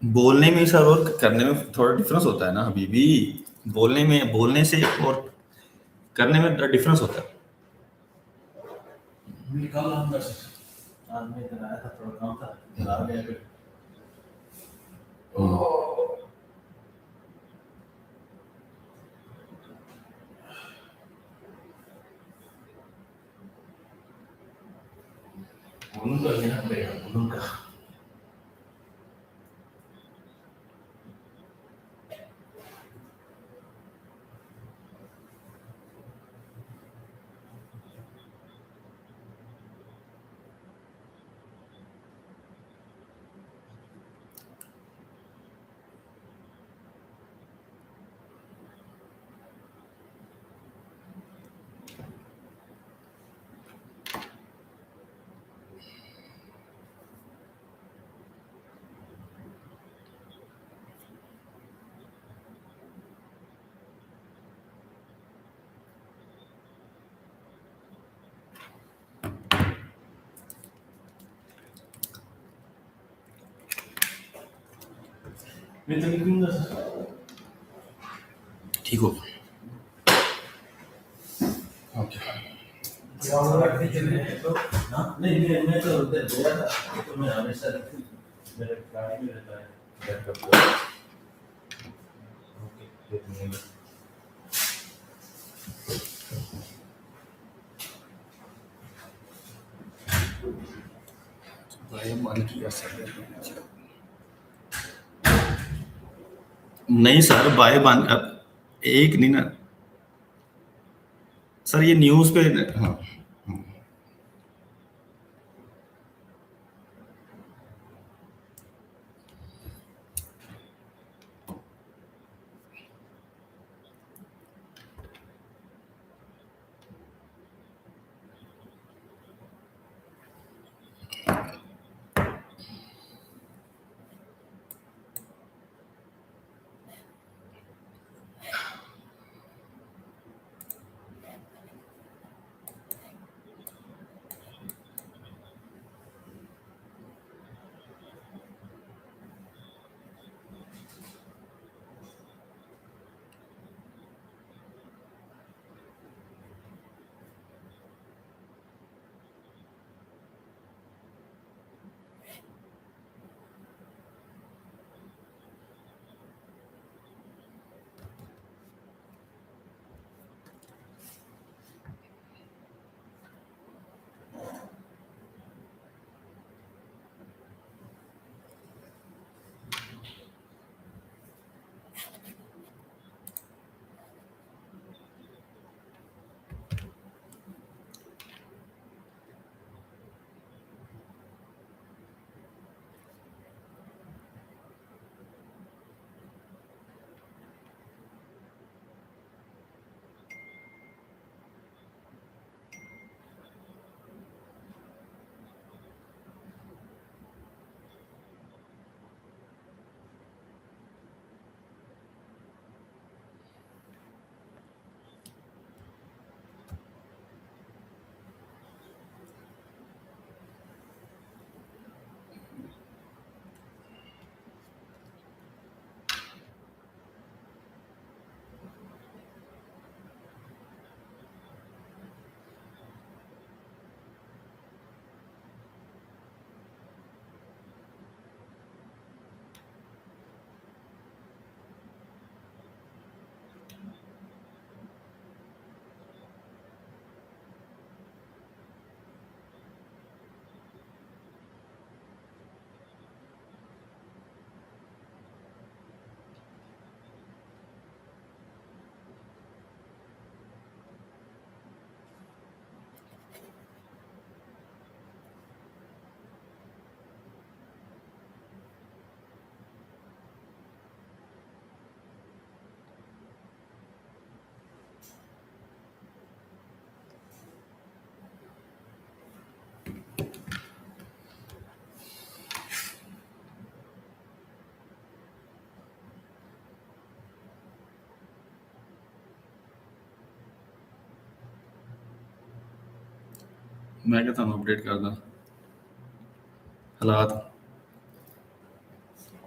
बोलने में सर और करने में थोड़ा डिफरेंस होता है ना अभी भी, बोलने में, बोलने से और करने में डिफरेंस होता है।
निकाल अंदर से। आज मैं इधर आया था, थोड़ा काम था, इधर आ गया फिर। उनका लेना पड़ेगा, उनका। मैं तो निकलूंगा सर।
ठीक हो, ओके।
नहीं मैं तो उधर गया था, तो मैं हमेशा मेरे गाड़ी में रहता है। ओके,
भाई मन किया सर, नहीं सर बाय बन, एक नहीं ना सर, ये न्यूज पे। हाँ मैं कहता हूँ अपडेट कर दा हालात।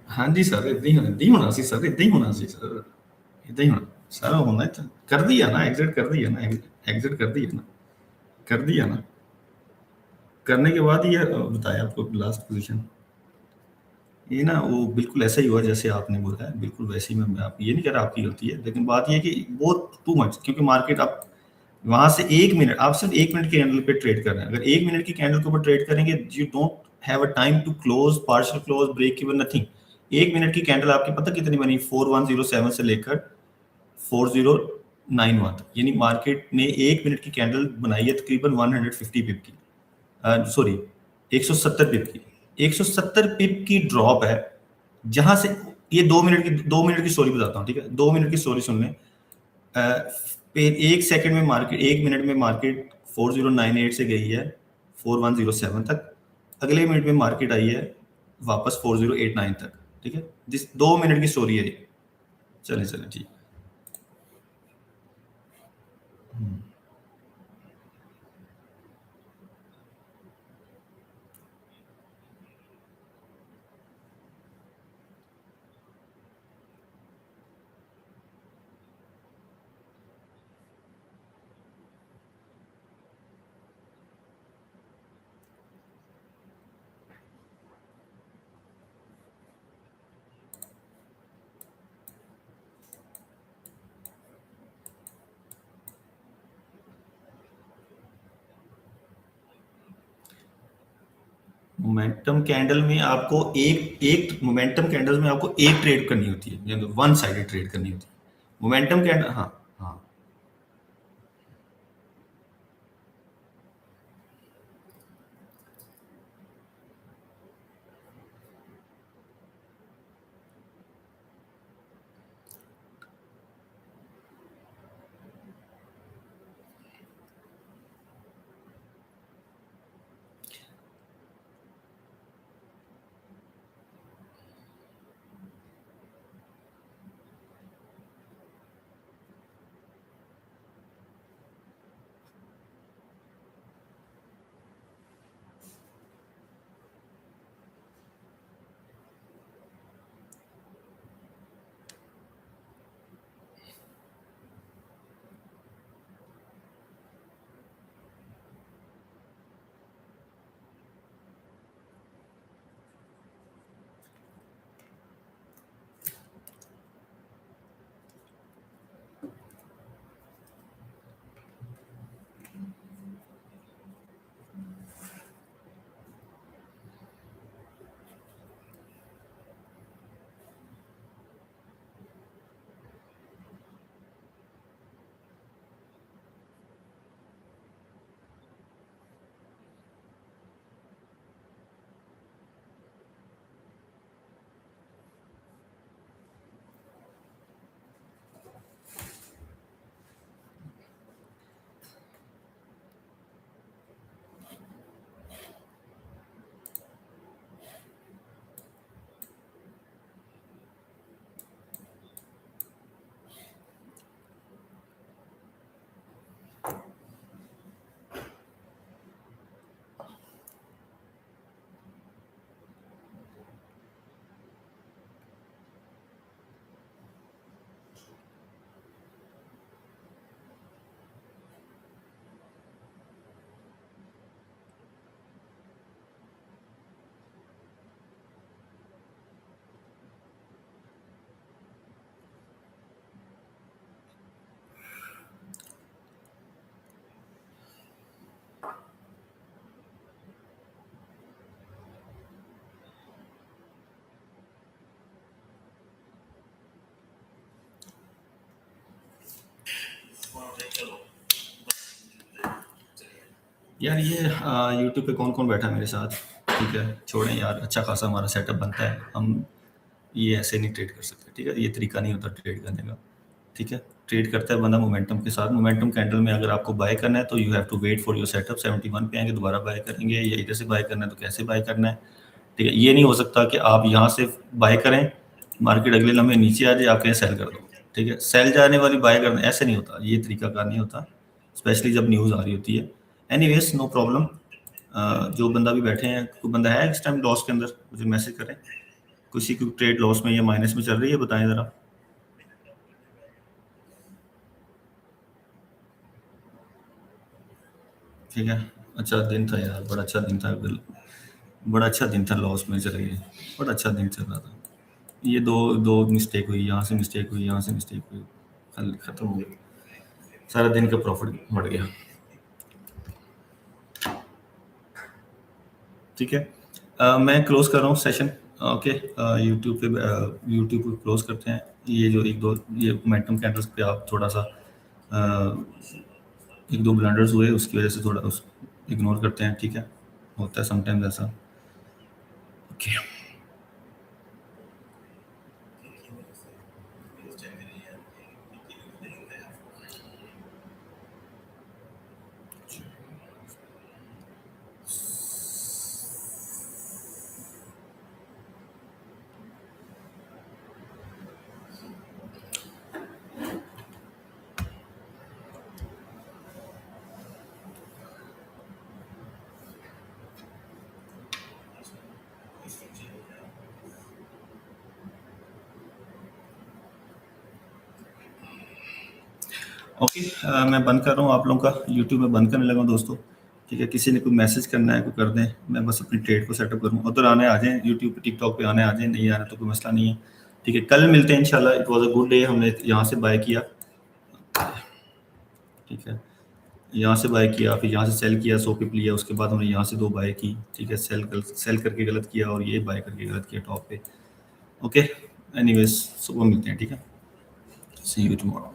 हाँ जी सर, इदां ही होना सी सर, इदां ही होना सी सर, इदां ही होना सर, होना कर दिया ना, एग्जिट कर दिया ना, एग्जिट कर दिया ना, कर दिया ना, करने के बाद ये बताया आपको लास्ट पोजीशन। ये ना वो बिल्कुल ऐसा ही हुआ जैसे आपने बोला है, बिल्कुल वैसे ही मैं आप ये नहीं कह रहा आपकी गलती है, लेकिन बात ये है कि बहुत टू मच, क्योंकि मार्केट आप वहाँ से 1 मिनट, आप सिर्फ 1 मिनट के कैंडल पे ट्रेड कर रहे हैं। अगर 1 मिनट की कैंडल के ऊपर ट्रेड करेंगे, you don't have a time to close, partial close, break even, nothing. 1 minute की कैंडल आपकी पता कितनी बनी? 4107 से लेकर 4091 तक, यानी मार्केट ने 1 मिनट की कैंडल बनाई है तकरीबन 150 पिप की, सॉरी 170 पिप की, 170 पिप की ड्रॉप है। जहां से ये 2 मिनट की स्टोरी बताता हूँ, ठीक है, 2 मिनट की स्टोरी सुन लें। फिर 1 सेकंड में मार्केट, 1 मिनट में मार्केट 4098 से गई है 4107 तक, अगले मिनट में मार्केट आई है वापस 4089 तक, ठीक है, जिस 2 मिनट की स्टोरी है ये। चले चले ठीक। मोमेंटम कैंडल में आपको एक एक मोमेंटम कैंडल में आपको एक ट्रेड करनी होती है, वन साइडेड ट्रेड करनी होती है मोमेंटम कैंडल। हाँ हाँ, यार ये यूट्यूब पे कौन कौन बैठा है मेरे साथ? ठीक है, छोड़ें यार, अच्छा खासा हमारा सेटअप बनता है, हम ये ऐसे नहीं ट्रेड कर सकते, ठीक है, ये तरीका नहीं होता ट्रेड करने का, ठीक है। ट्रेड करता है बंदा मोमेंटम के साथ, मोमेंटम कैंडल में अगर आपको बाय करना है तो you have to wait for your setup, 71 पे आएंगे दोबारा बाय करेंगे, या इधर से बाय करना है तो कैसे बाय करना है, ठीक है। ये नहीं हो सकता कि आप यहाँ से बाय करें, मार्केट अगले लम्हे नीचे आ जाए, आप कहें सेल कर दो, ठीक है, सेल जाने वाली बाय करना, ऐसे नहीं होता, ये तरीका कार नहीं होता, स्पेशली जब न्यूज़ आ रही होती है। एनीवेज नो प्रॉब्लम, जो बंदा भी बैठे हैं, कोई बंदा है इस टाइम लॉस के अंदर, मुझे मैसेज करें। किसी की ट्रेड लॉस में या माइनस में चल रही है, बताएं ज़रा। ठीक है, अच्छा दिन था यार, बड़ा अच्छा दिन था, बड़ा अच्छा दिन था, लॉस में चले गए, बड़ा अच्छा दिन चल रहा था। ये दो दो मिस्टेक हुई, यहाँ से मिस्टेक हुई, यहाँ से मिस्टेक हुई, कल ख़त्म हो गया, सारा दिन का प्रॉफिट बढ़ गया। ठीक है, मैं क्लोज कर रहा हूँ सेशन। ओके, यूट्यूब पे क्लोज करते हैं। ये जो एक दो ये मोमेंटम कैंडल्स पे आप थोड़ा सा एक दो ब्लंडर्स हुए, उसकी वजह से थोड़ा उस इग्नोर करते हैं। ठीक है, होता है समटाइम्स ऐसा। ओके, ओके, मैं बंद कर रहा हूँ आप लोगों का, यूट्यूब में बंद करने लगा हूँ दोस्तों। ठीक है, किसी ने कोई मैसेज करना है कोई कर दें, मैं बस अपनी ट्रेड को सेटअप करूँ। उधर आने आ जाएं, यूट्यूब पे टिकटॉक पे आने आ जाएं, नहीं आना तो कोई मसला नहीं है। ठीक है, कल मिलते हैं इंशाल्लाह। It was a good day, हमने यहाँ से बाय किया। ठीक है, यहाँ से बाय किया, फिर यहाँ से सेल किया, 100 पिप लिया, उसके बाद हमने यहाँ से 2 बाय की। ठीक है, सेल करके गलत किया और ये बाय करके गलत किया टॉप पे। ओके, एनीवेज सुबह मिलते हैं। ठीक है, सी यू टुमारो।